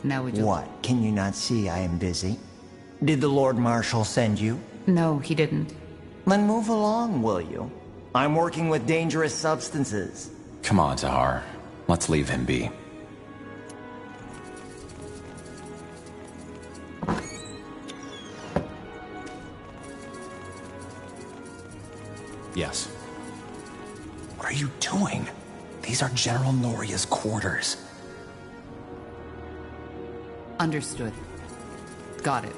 Now we just... What? Can you not see I am busy? Did the Lord Marshal send you? No, he didn't. Then move along, will you? I'm working with dangerous substances. Come on, Tahar. Let's leave him be. Yes. What are you doing? These are General Noria's quarters. Understood. Got it.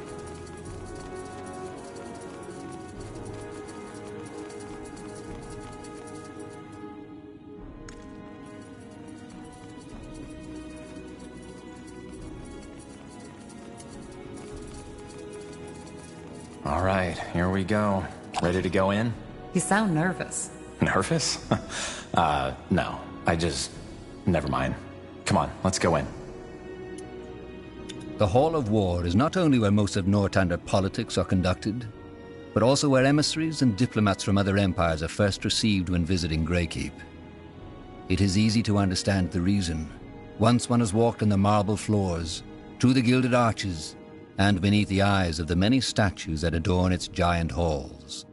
All right, here we go. Ready to go in? You sound nervous. Nervous? No. Never mind. Come on, let's go in. The Hall of War is not only where most of Nortander politics are conducted, but also where emissaries and diplomats from other empires are first received when visiting Greykeep. It is easy to understand the reason. Once one has walked on the marble floors, through the gilded arches, and beneath the eyes of the many statues that adorn its giant halls.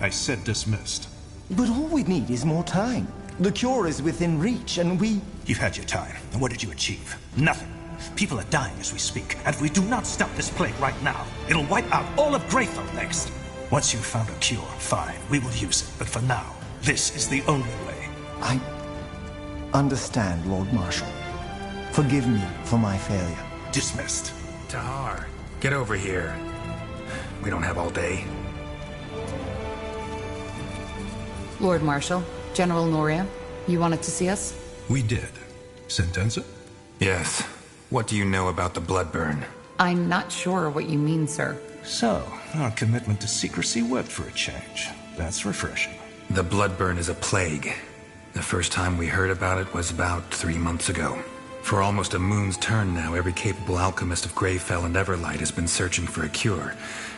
I said dismissed. But all we need is more time. The cure is within reach, and we... You've had your time, and what did you achieve? Nothing. People are dying as we speak, and if we do not stop this plague right now, it'll wipe out all of Greyfell next. Once you've found a cure, fine, we will use it. But for now, this is the only way. I understand, Lord Marshal. Forgive me for my failure. Dismissed. Tahar, get over here. We don't have all day. Lord Marshal, General Noria, you wanted to see us? We did. Sentenza? Yes. What do you know about the Bloodburn? I'm not sure what you mean, sir. So, our commitment to secrecy worked for a change. That's refreshing. The bloodburn is a plague. The first time we heard about it was about 3 months ago. For almost a moon's turn now, every capable alchemist of Greyfell and Everlight has been searching for a cure.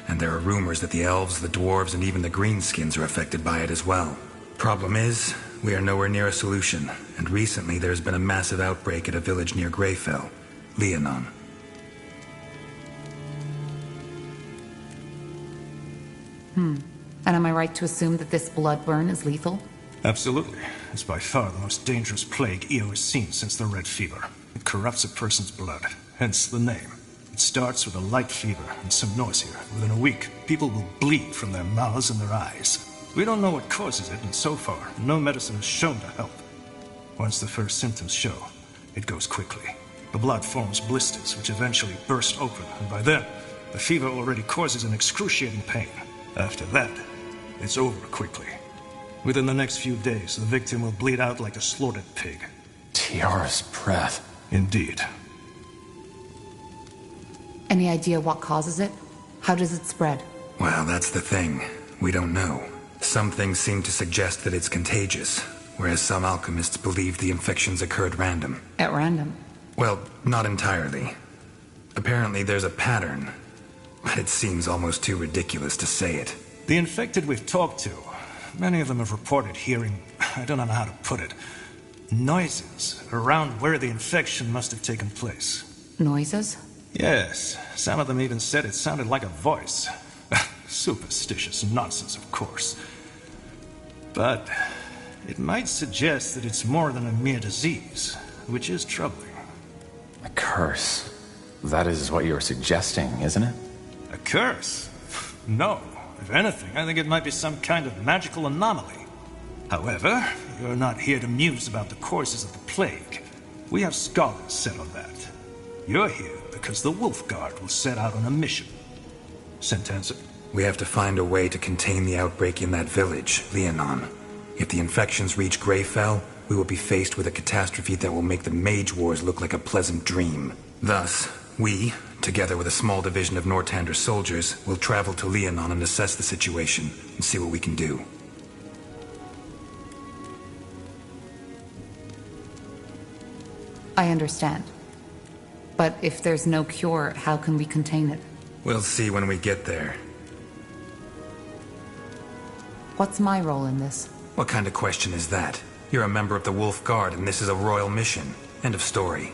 And there are rumors that the elves, the dwarves, and even the greenskins are affected by it as well. Problem is, we are nowhere near a solution, and recently there's been a massive outbreak at a village near Greyfell, Leonon. And am I right to assume that this bloodburn is lethal? Absolutely. It's by far the most dangerous plague EO has seen since the Red Fever. It corrupts a person's blood, hence the name. It starts with a light fever and some nausea. Within a week, people will bleed from their mouths and their eyes. We don't know what causes it, and so far, no medicine has shown to help. Once the first symptoms show, it goes quickly. The blood forms blisters, which eventually burst open, and by then, the fever already causes an excruciating pain. After that, it's over quickly. Within the next few days, the victim will bleed out like a slaughtered pig. Tiara's breath. Indeed. Any idea what causes it? How does it spread? Well, that's the thing. We don't know. Some things seem to suggest that it's contagious, whereas some alchemists believe the infections occurred random. At random? Well, not entirely. Apparently there's a pattern, but it seems almost too ridiculous to say it. The infected we've talked to, many of them have reported hearing, I don't know how to put it, noises around where the infection must have taken place. Noises? Yes, some of them even said it sounded like a voice. Superstitious nonsense, of course. But it might suggest that it's more than a mere disease, which is troubling. A curse. That is what you're suggesting, isn't it? A curse? No. If anything, I think it might be some kind of magical anomaly. However, you're not here to muse about the causes of the plague. We have scholars set on that. You're here because the Wolfguard will set out on a mission. Sentenza? We have to find a way to contain the outbreak in that village, Leonon. If the infections reach Greyfell, we will be faced with a catastrophe that will make the Mage Wars look like a pleasant dream. Thus, we, together with a small division of Nortander soldiers, will travel to Leonon and assess the situation and see what we can do. I understand. But if there's no cure, how can we contain it? We'll see when we get there. What's my role in this? What kind of question is that? You're a member of the Wolf Guard, and this is a royal mission. End of story.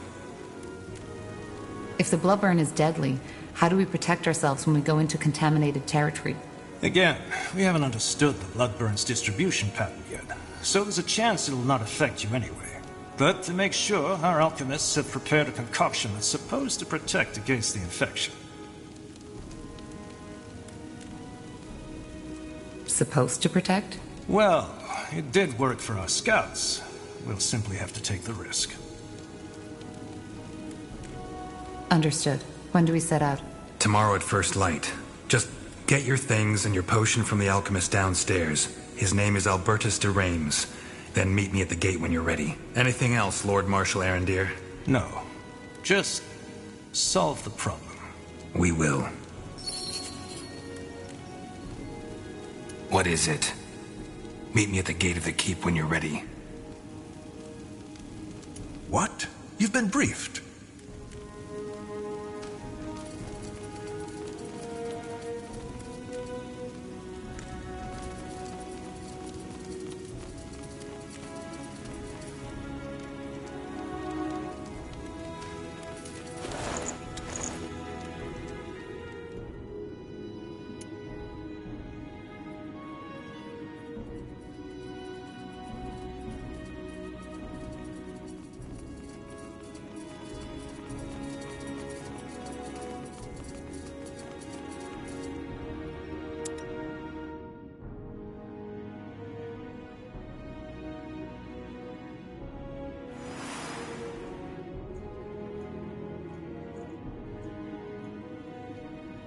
If the bloodburn is deadly, how do we protect ourselves when we go into contaminated territory? Again, we haven't understood the bloodburn's distribution pattern yet, so there's a chance it'll not affect you anyway. But to make sure, our alchemists have prepared a concoction that's supposed to protect against the infection. Supposed to protect? Well, it did work for our scouts. We'll simply have to take the risk. Understood. When do we set out? Tomorrow at first light. Just get your things and your potion from the alchemist downstairs. His name is Albertus de Reims. Then meet me at the gate when you're ready. Anything else, Lord Marshal Arendir? No. Just solve the problem. We will. What is it? Meet me at the gate of the keep when you're ready. What? You've been briefed.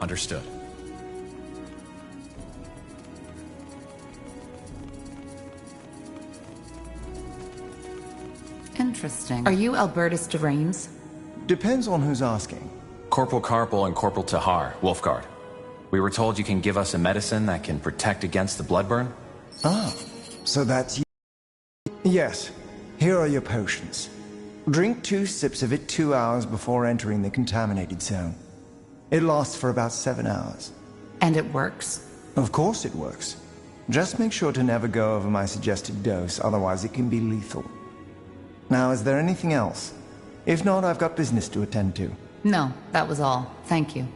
Understood. Interesting. Are you Albertus de Reims? Depends on who's asking. Corporal Carpel and Corporal Tahar, Wolfguard. We were told you can give us a medicine that can protect against the bloodburn? Ah, so that's you. Yes, here are your potions. Drink 2 sips of it 2 hours before entering the contaminated zone. It lasts for about 7 hours. And it works? Of course it works. Just make sure to never go over my suggested dose, otherwise it can be lethal. Now, is there anything else? If not, I've got business to attend to. No, that was all. Thank you.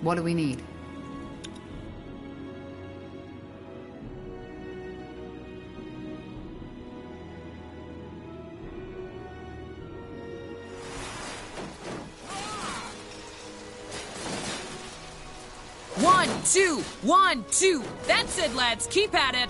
What do we need? One, two, 1, 2. That's it, lads. Keep at it.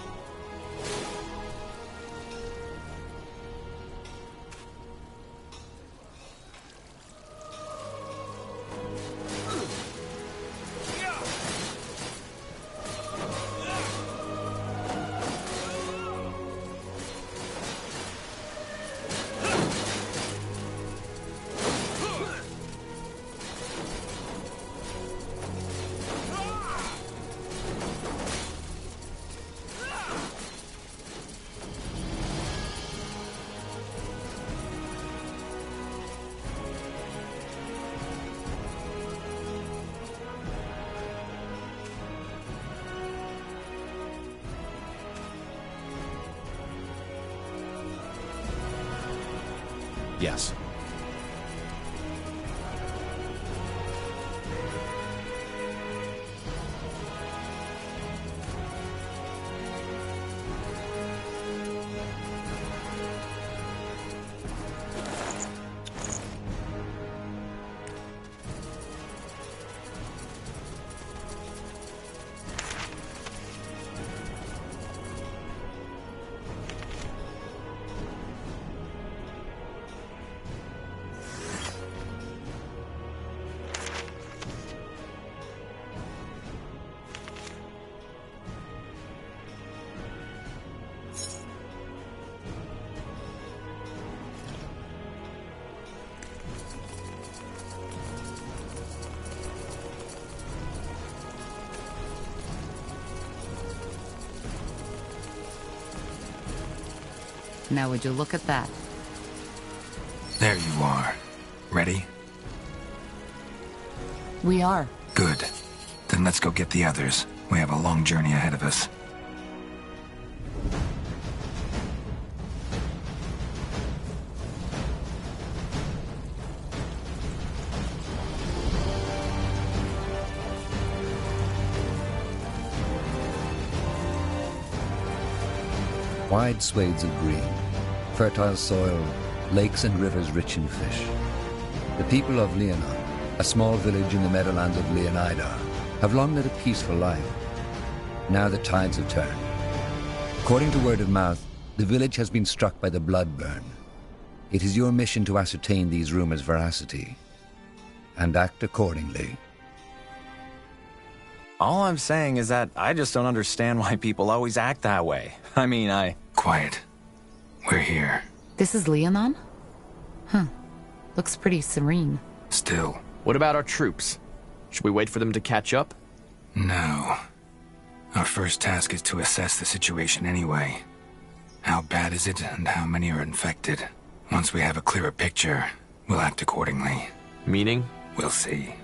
Yes. Now would you look at that? There you are. Ready? We are. Good. Then let's go get the others. We have a long journey ahead of us. Wide swathes of green, fertile soil, lakes and rivers rich in fish. The people of Leonon, a small village in the meadowlands of Leonida, have long led a peaceful life. Now the tides have turned. According to word of mouth, the village has been struck by the bloodburn. It is your mission to ascertain these rumors' veracity and act accordingly. All I'm saying is that I just don't understand why people always act that way. I mean, Quiet. We're here. This is Leonon? Huh. Looks pretty serene. Still. What about our troops? Should we wait for them to catch up? No. Our first task is to assess the situation anyway. How bad is it, and how many are infected? Once we have a clearer picture, we'll act accordingly. Meaning? We'll see.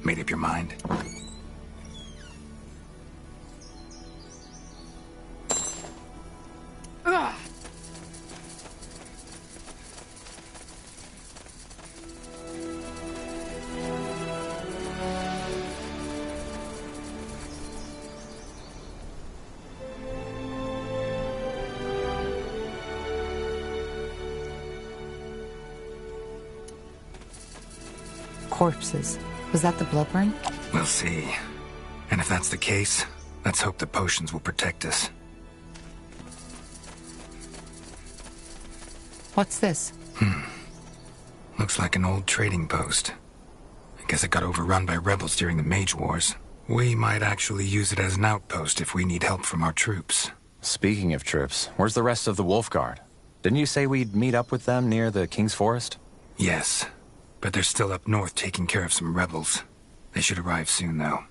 Made up your mind? Corpses. Was that the blood burn? We'll see. And if that's the case, let's hope the potions will protect us. What's this? Looks like an old trading post. I guess it got overrun by rebels during the Mage Wars. We might actually use it as an outpost if we need help from our troops. Speaking of troops, where's the rest of the Wolf Guard? Didn't you say we'd meet up with them near the King's Forest? Yes, but they're still up north taking care of some rebels. They should arrive soon, though.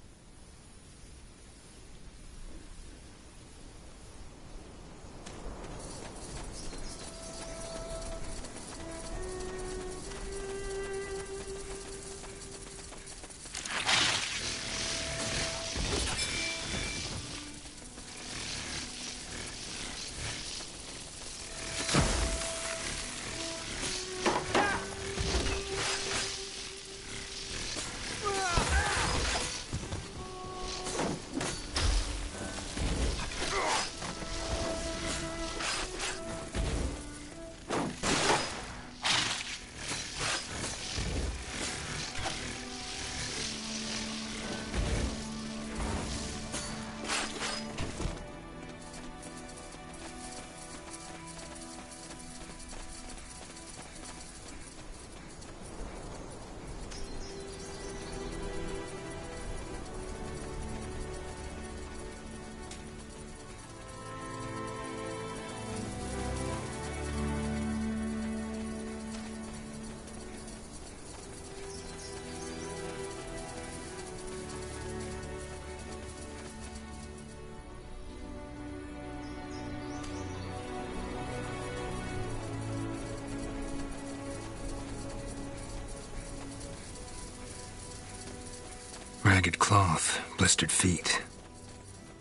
Ragged cloth, blistered feet.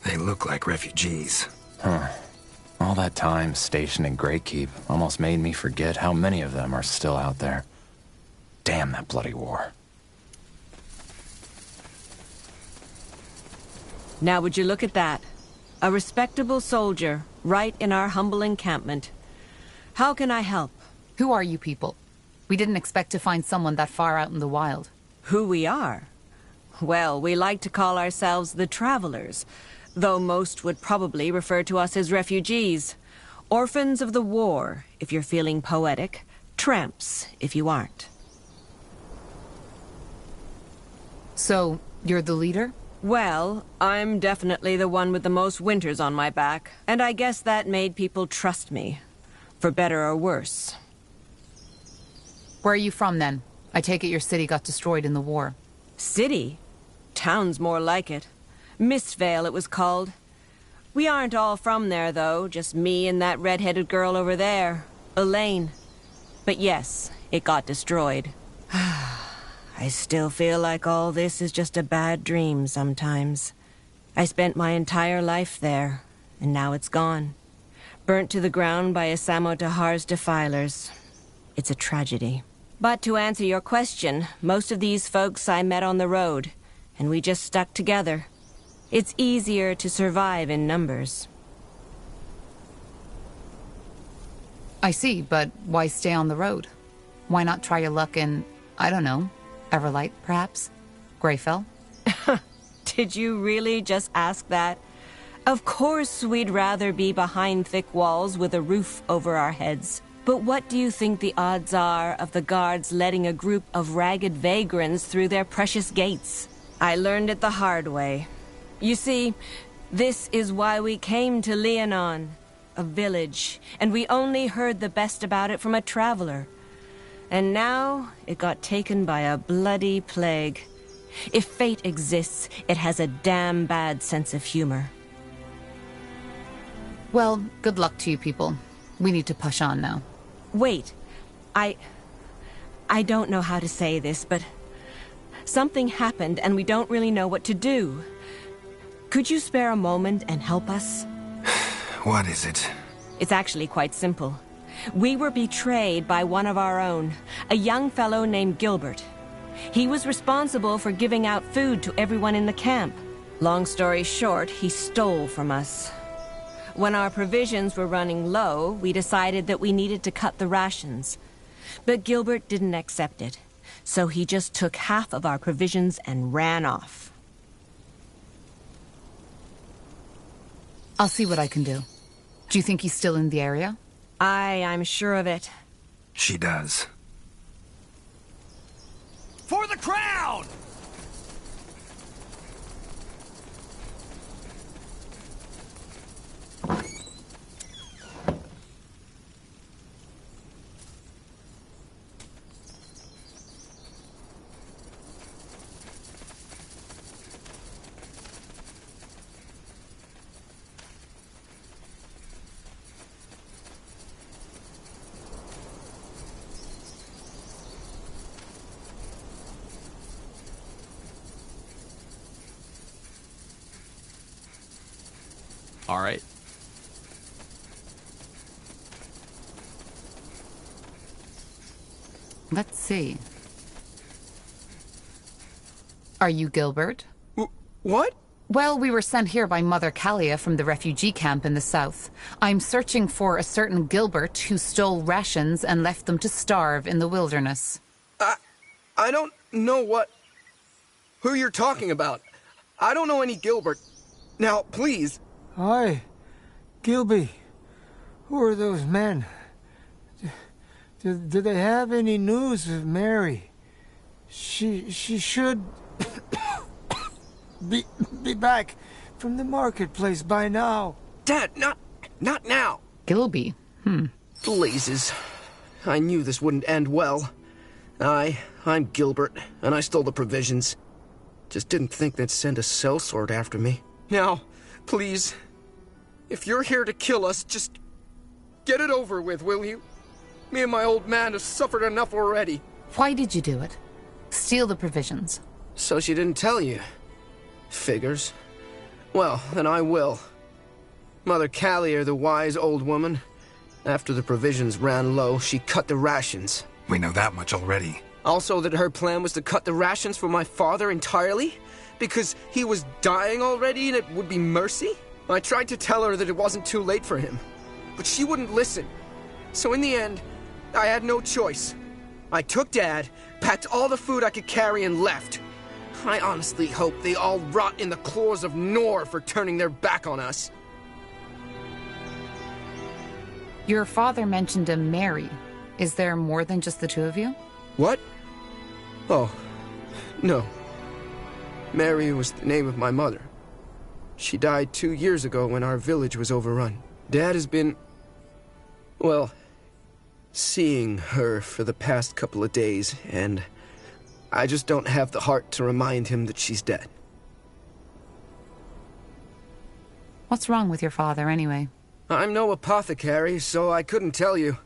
They look like refugees. Huh. All that time stationed in Greatkeep almost made me forget how many of them are still out there. Damn that bloody war. Now would you look at that? A respectable soldier, right in our humble encampment. How can I help? Who are you people? We didn't expect to find someone that far out in the wild. Who we are? Well, we like to call ourselves the Travelers, though most would probably refer to us as refugees. Orphans of the war, if you're feeling poetic. Tramps, if you aren't. So, you're the leader? Well, I'm definitely the one with the most winters on my back, and I guess that made people trust me. For better or worse. Where are you from, then? I take it your city got destroyed in the war. City? Town's more like it. Mistvale, it was called. We aren't all from there, though. Just me and that red-headed girl over there, Elaine. But yes, it got destroyed. I still feel like all this is just a bad dream sometimes. I spent my entire life there, and now it's gone. Burnt to the ground by Asamo Tahar's defilers. It's a tragedy. But to answer your question, most of these folks I met on the road, and we just stuck together. It's easier to survive in numbers. I see, but why stay on the road? Why not try your luck in, I don't know, Everlight, perhaps? Greyfell? Did you really just ask that? Of course we'd rather be behind thick walls with a roof over our heads. But what do you think the odds are of the guards letting a group of ragged vagrants through their precious gates? I learned it the hard way. You see, this is why we came to Leonon, a village, and we only heard the best about it from a traveler. And now, it got taken by a bloody plague. If fate exists, it has a damn bad sense of humor. Well, good luck to you people. We need to push on now. Wait, I don't know how to say this, but Something happened and we don't really know what to do. Could you spare a moment and help us? What is it? It's actually quite simple. We were betrayed by one of our own, a young fellow named Gilbert. He was responsible for giving out food to everyone in the camp. Long story short, he stole from us. When our provisions were running low, we decided that we needed to cut the rations. But Gilbert didn't accept it, so he just took half of our provisions and ran off. I'll see what I can do. Do you think he's still in the area? I'm sure of it. She does. For the crown! All right. Let's see. Are you Gilbert? What? Well, we were sent here by Mother Kalia from the refugee camp in the south. I'm searching for a certain Gilbert who stole rations and left them to starve in the wilderness. I don't know who you're talking about. I don't know any Gilbert. Now, please. Hi, Gilby. Who are those men? Do they have any news of Mary? She should be back from the marketplace by now. Dad, not now. Gilby? Blazes. I knew this wouldn't end well. I'm Gilbert, and I stole the provisions. Just didn't think they'd send a sellsword after me. Now, please, if you're here to kill us, just get it over with, will you? Me and my old man have suffered enough already. Why did you do it? Steal the provisions. So she didn't tell you. Figures. Well, then I will. Mother Kalia, the wise old woman, after the provisions ran low, she cut the rations. We know that much already. Also that her plan was to cut the rations for my father entirely? Because he was dying already and it would be mercy? I tried to tell her that it wasn't too late for him, but she wouldn't listen. So in the end, I had no choice. I took Dad, packed all the food I could carry and left. I honestly hope they all rot in the claws of Nor for turning their back on us. Your father mentioned a Mary. Is there more than just the two of you? What? Oh, no. Mary was the name of my mother. She died 2 years ago when our village was overrun. Dad has been, well, seeing her for the past couple of days, and I just don't have the heart to remind him that she's dead. What's wrong with your father, anyway? I'm no apothecary, so I couldn't tell you.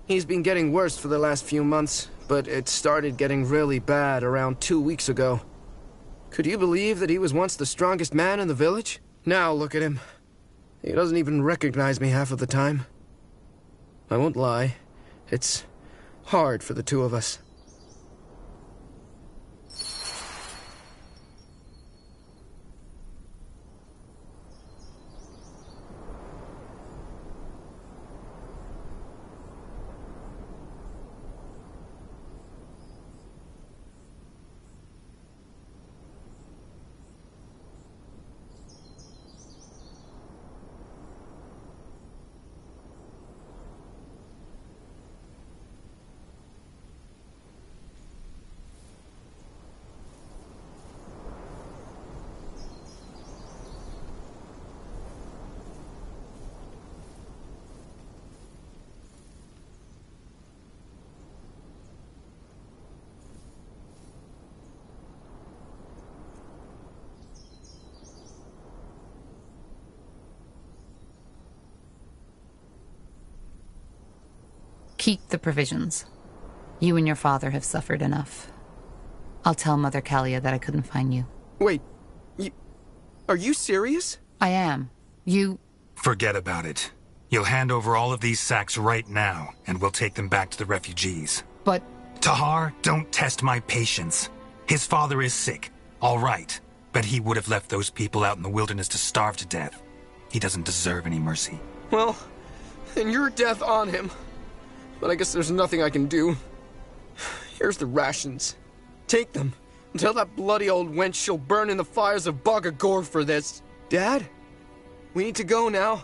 He's been getting worse for the last few months, but it started getting really bad around 2 weeks ago. Could you believe that he was once the strongest man in the village? Now look at him. He doesn't even recognize me half of the time. I won't lie. It's hard for the two of us. Keep the provisions. You and your father have suffered enough. I'll tell Mother Kalia that I couldn't find you. Wait, are you serious? I am. You... Forget about it. You'll hand over all of these sacks right now, and we'll take them back to the refugees. But... Tahar, don't test my patience. His father is sick, all right. But he would have left those people out in the wilderness to starve to death. He doesn't deserve any mercy. Well, then you're death on him. But I guess there's nothing I can do. Here's the rations. Take them. And tell that bloody old wench she'll burn in the fires of Bogagor for this. Dad? We need to go now.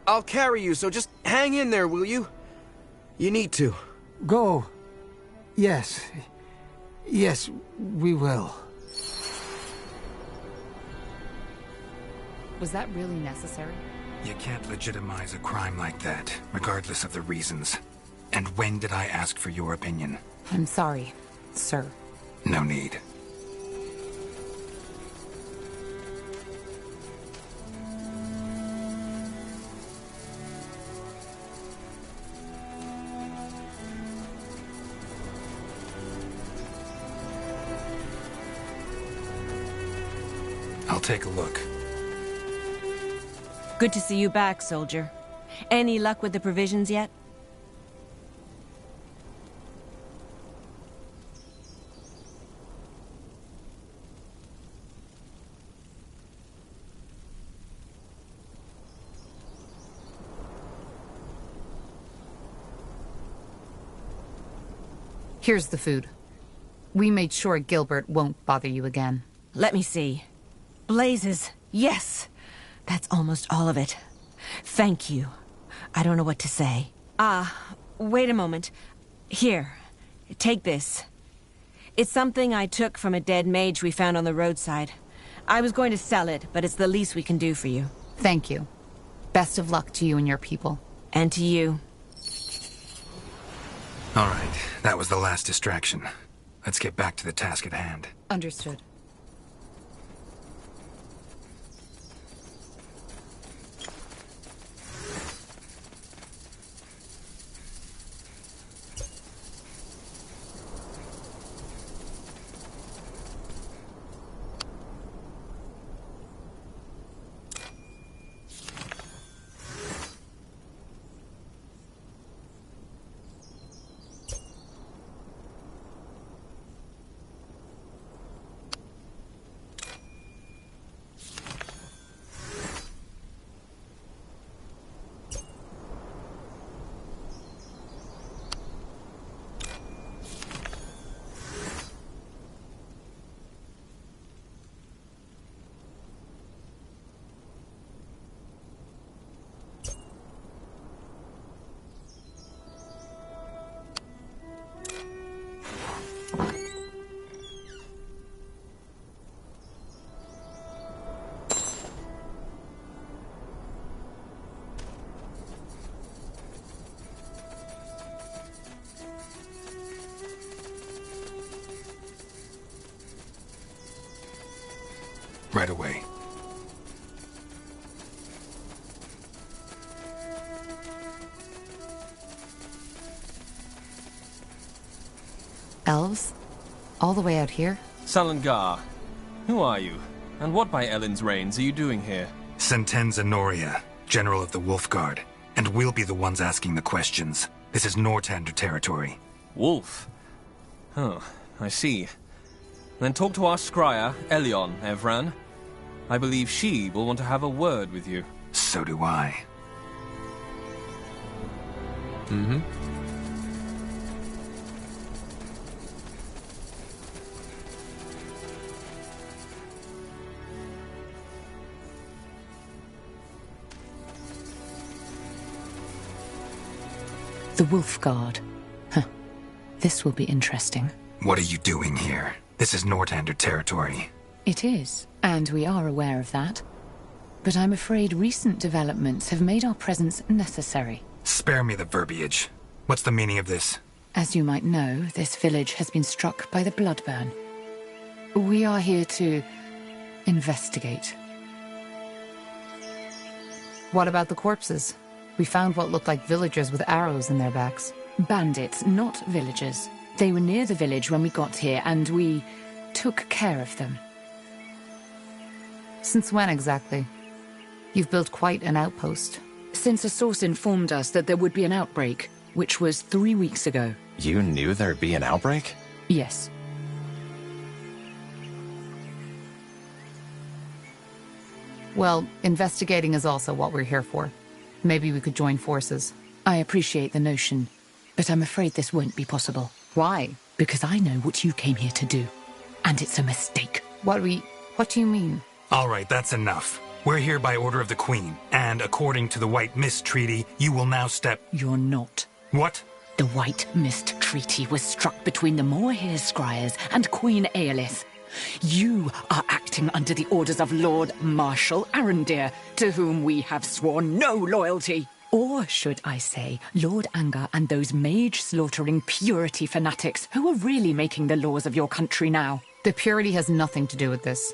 I'll carry you, so just hang in there, will you? You need to. Go. Yes. Yes, we will. Was that really necessary? You can't legitimize a crime like that, regardless of the reasons. And when did I ask for your opinion? I'm sorry, sir. No need. I'll take a look. Good to see you back, soldier. Any luck with the provisions yet? Here's the food. We made sure Gilbert won't bother you again. Let me see. Blazes. Yes! That's almost all of it. Thank you. I don't know what to say. Wait a moment. Here. Take this. It's something I took from a dead mage we found on the roadside. I was going to sell it, but it's the least we can do for you. Thank you. Best of luck to you and your people. And to you. All right, that was the last distraction. Let's get back to the task at hand. Understood. Right away. Elves? All the way out here? Salangar, who are you? And what by Ellen's reins are you doing here? Sentenza Noria, General of the Wolfguard. And we'll be the ones asking the questions. This is Nortander territory. Wolf? Oh, I see. Then talk to our scryer, Elion, Evran. I believe she will want to have a word with you. So do I. Mm-hmm. The Wolfguard. Huh. This will be interesting. What are you doing here? This is Nortander territory. It is, and we are aware of that. But I'm afraid recent developments have made our presence necessary. Spare me the verbiage. What's the meaning of this? As you might know, this village has been struck by the Bloodburn. We are here to investigate. What about the corpses? We found what looked like villagers with arrows in their backs. Bandits, not villagers. They were near the village when we got here, and we took care of them. Since when exactly? You've built quite an outpost. Since a source informed us that there would be an outbreak, which was 3 weeks ago. You knew there'd be an outbreak? Yes. Well, investigating is also what we're here for. Maybe we could join forces. I appreciate the notion, but I'm afraid this won't be possible. Why? Because I know what you came here to do, and it's a mistake. What do you mean? All right, that's enough. We're here by order of the Queen, and according to the White Mist Treaty, you will now step... You're not. What? The White Mist Treaty was struck between the Moorhere Scryers and Queen Aelith. You are acting under the orders of Lord Marshal Arendir, to whom we have sworn no loyalty. Or should I say, Lord Angar and those mage-slaughtering purity fanatics who are really making the laws of your country now. The purity has nothing to do with this.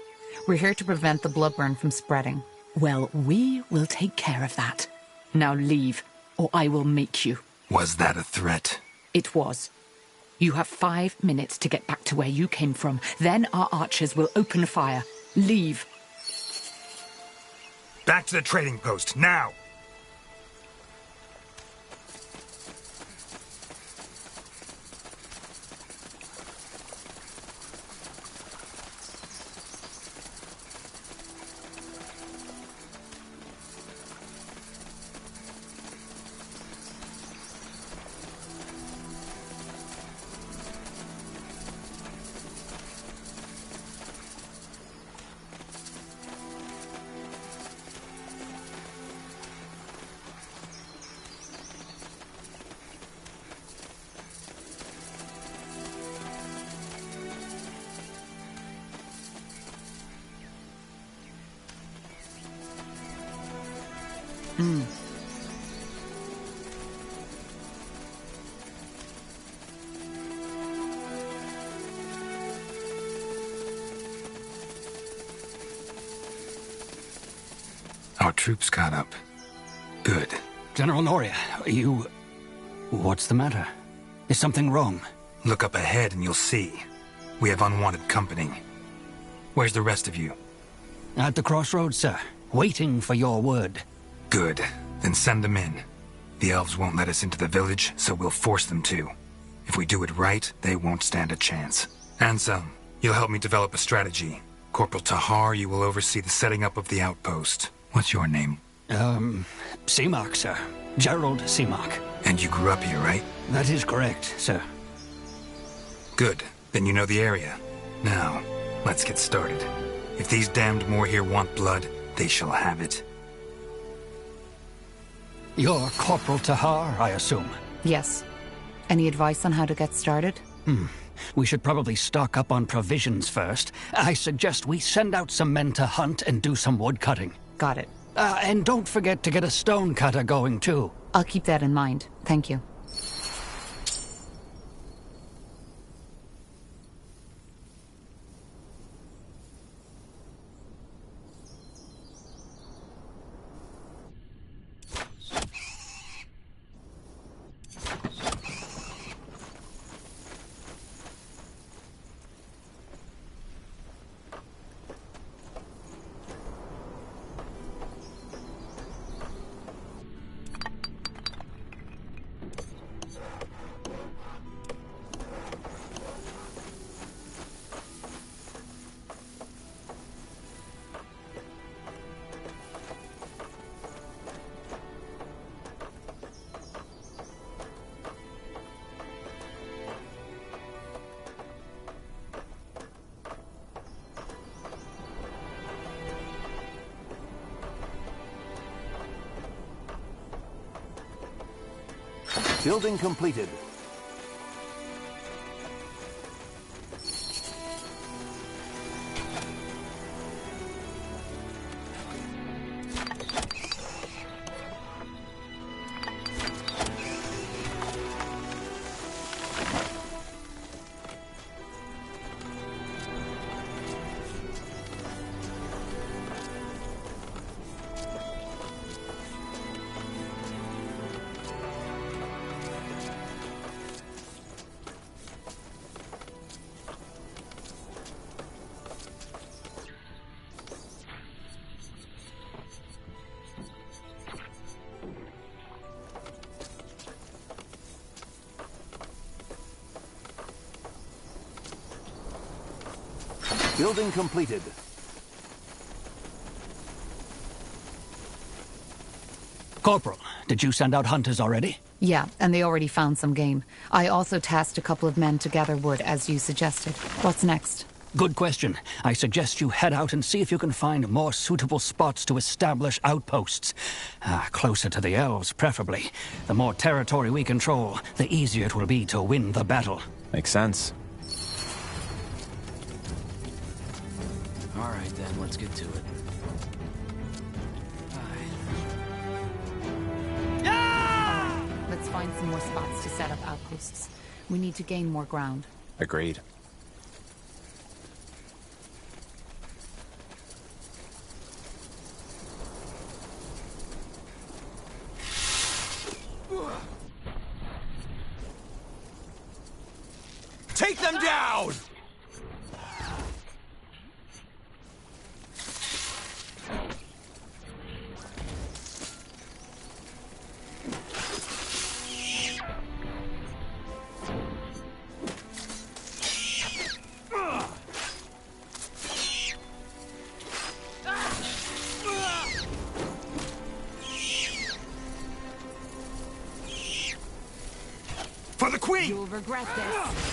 We're here to prevent the bloodburn from spreading. Well, we will take care of that. Now leave, or I will make you. Was that a threat? It was. You have 5 minutes to get back to where you came from. Then our archers will open fire. Leave. Back to the trading post, now! Our troops caught up. Good. General Noria, you... What's the matter? Is something wrong? Look up ahead and you'll see. We have unwanted company. Where's the rest of you? At the crossroads, sir. Waiting for your word. Good. Then send them in. The elves won't let us into the village, so we'll force them to. If we do it right, they won't stand a chance. Anselm, you'll help me develop a strategy. Corporal Tahar, you will oversee the setting up of the outpost. What's your name? Seamark, sir. Gerald Seamark. And you grew up here, right? That is correct, sir. Good. Then you know the area. Now, let's get started. If these damned more here want blood, they shall have it. You're Corporal Tahar, I assume? Yes. Any advice on how to get started? We should probably stock up on provisions first. I suggest we send out some men to hunt and do some wood cutting. Got it. And don't forget to get a stone cutter going, too. I'll keep that in mind. Thank you. Building completed. Building completed. Corporal, did you send out hunters already? Yeah, and they already found some game. I also tasked a couple of men to gather wood, as you suggested. What's next? Good question. I suggest you head out and see if you can find more suitable spots to establish outposts. Closer to the elves, preferably. The more territory we control, the easier it will be to win the battle. Makes sense. All right, then, let's get to it. Let's find some more spots to set up outposts. We need to gain more ground. Agreed. Take them down! For the Queen! You'll regret this.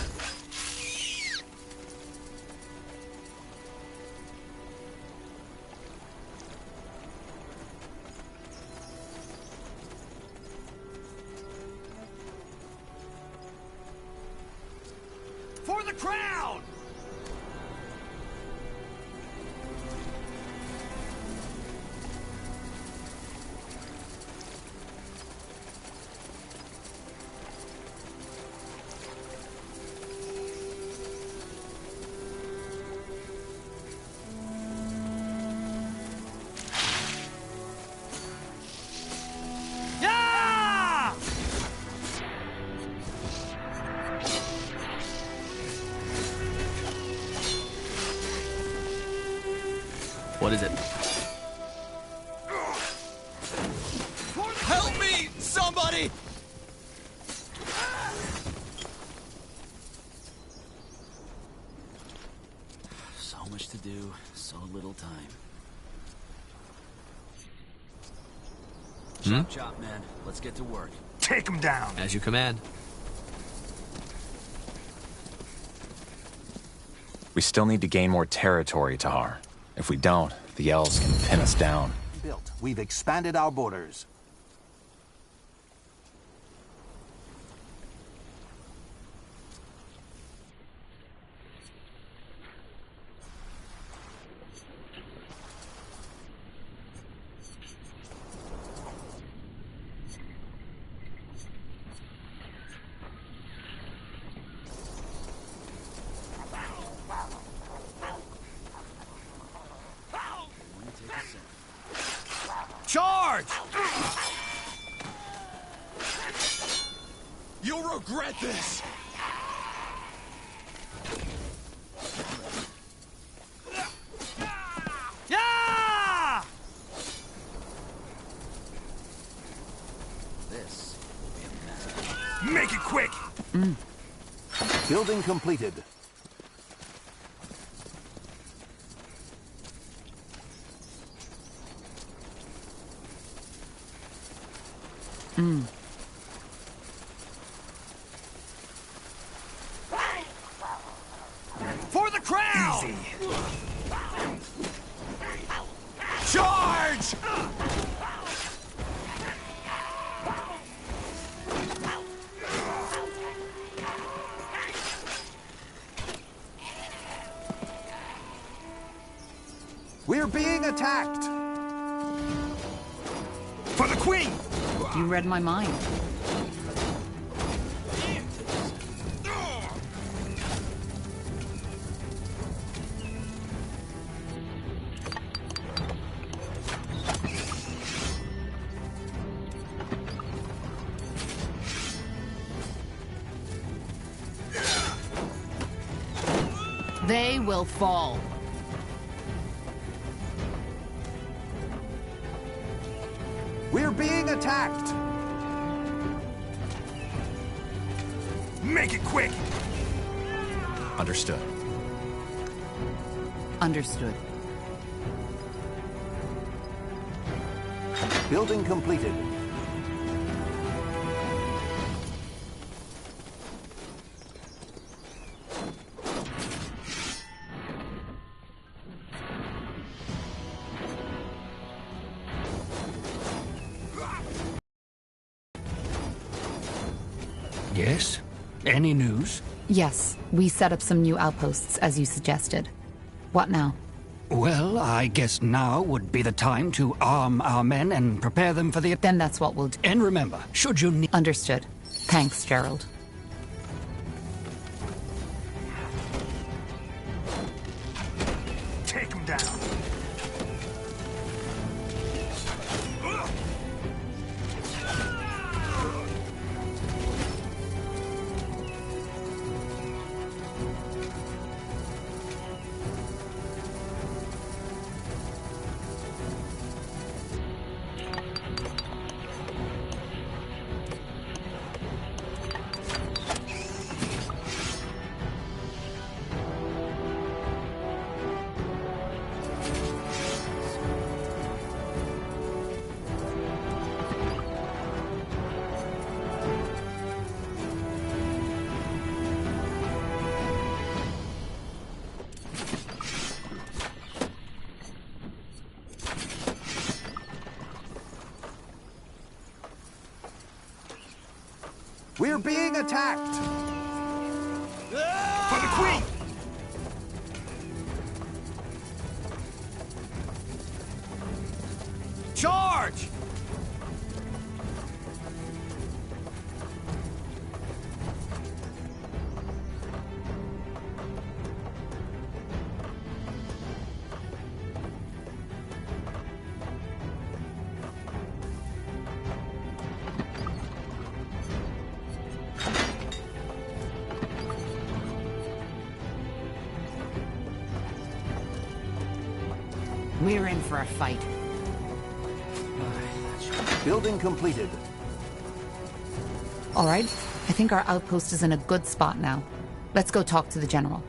For the crown! Yeah! What is it? Help me, somebody! So much to do, so little time. Chop, chop, man. Let's get to work. Take him down! As you command. We still need to gain more territory, Tahar. If we don't, the elves can pin us down. Built. We've expanded our borders. Charge! You'll regret this! Yeah! This. Make it quick! Building completed. For the crown! Easy. Charge! We're being attacked! For the Queen! You read my mind. They will fall. We're being attacked! Make it quick! Understood. Understood. Building completed. Yes? Any news? Yes, we set up some new outposts, as you suggested. What now? Well, I guess now would be the time to arm our men and prepare them for the... Then that's what we'll do. And remember, should you need... Understood. Thanks, Gerald. Take him down. We're being attacked! For the Queen! Charge! We're in for a fight. Building completed. All right, I think our outpost is in a good spot now. Let's go talk to the General.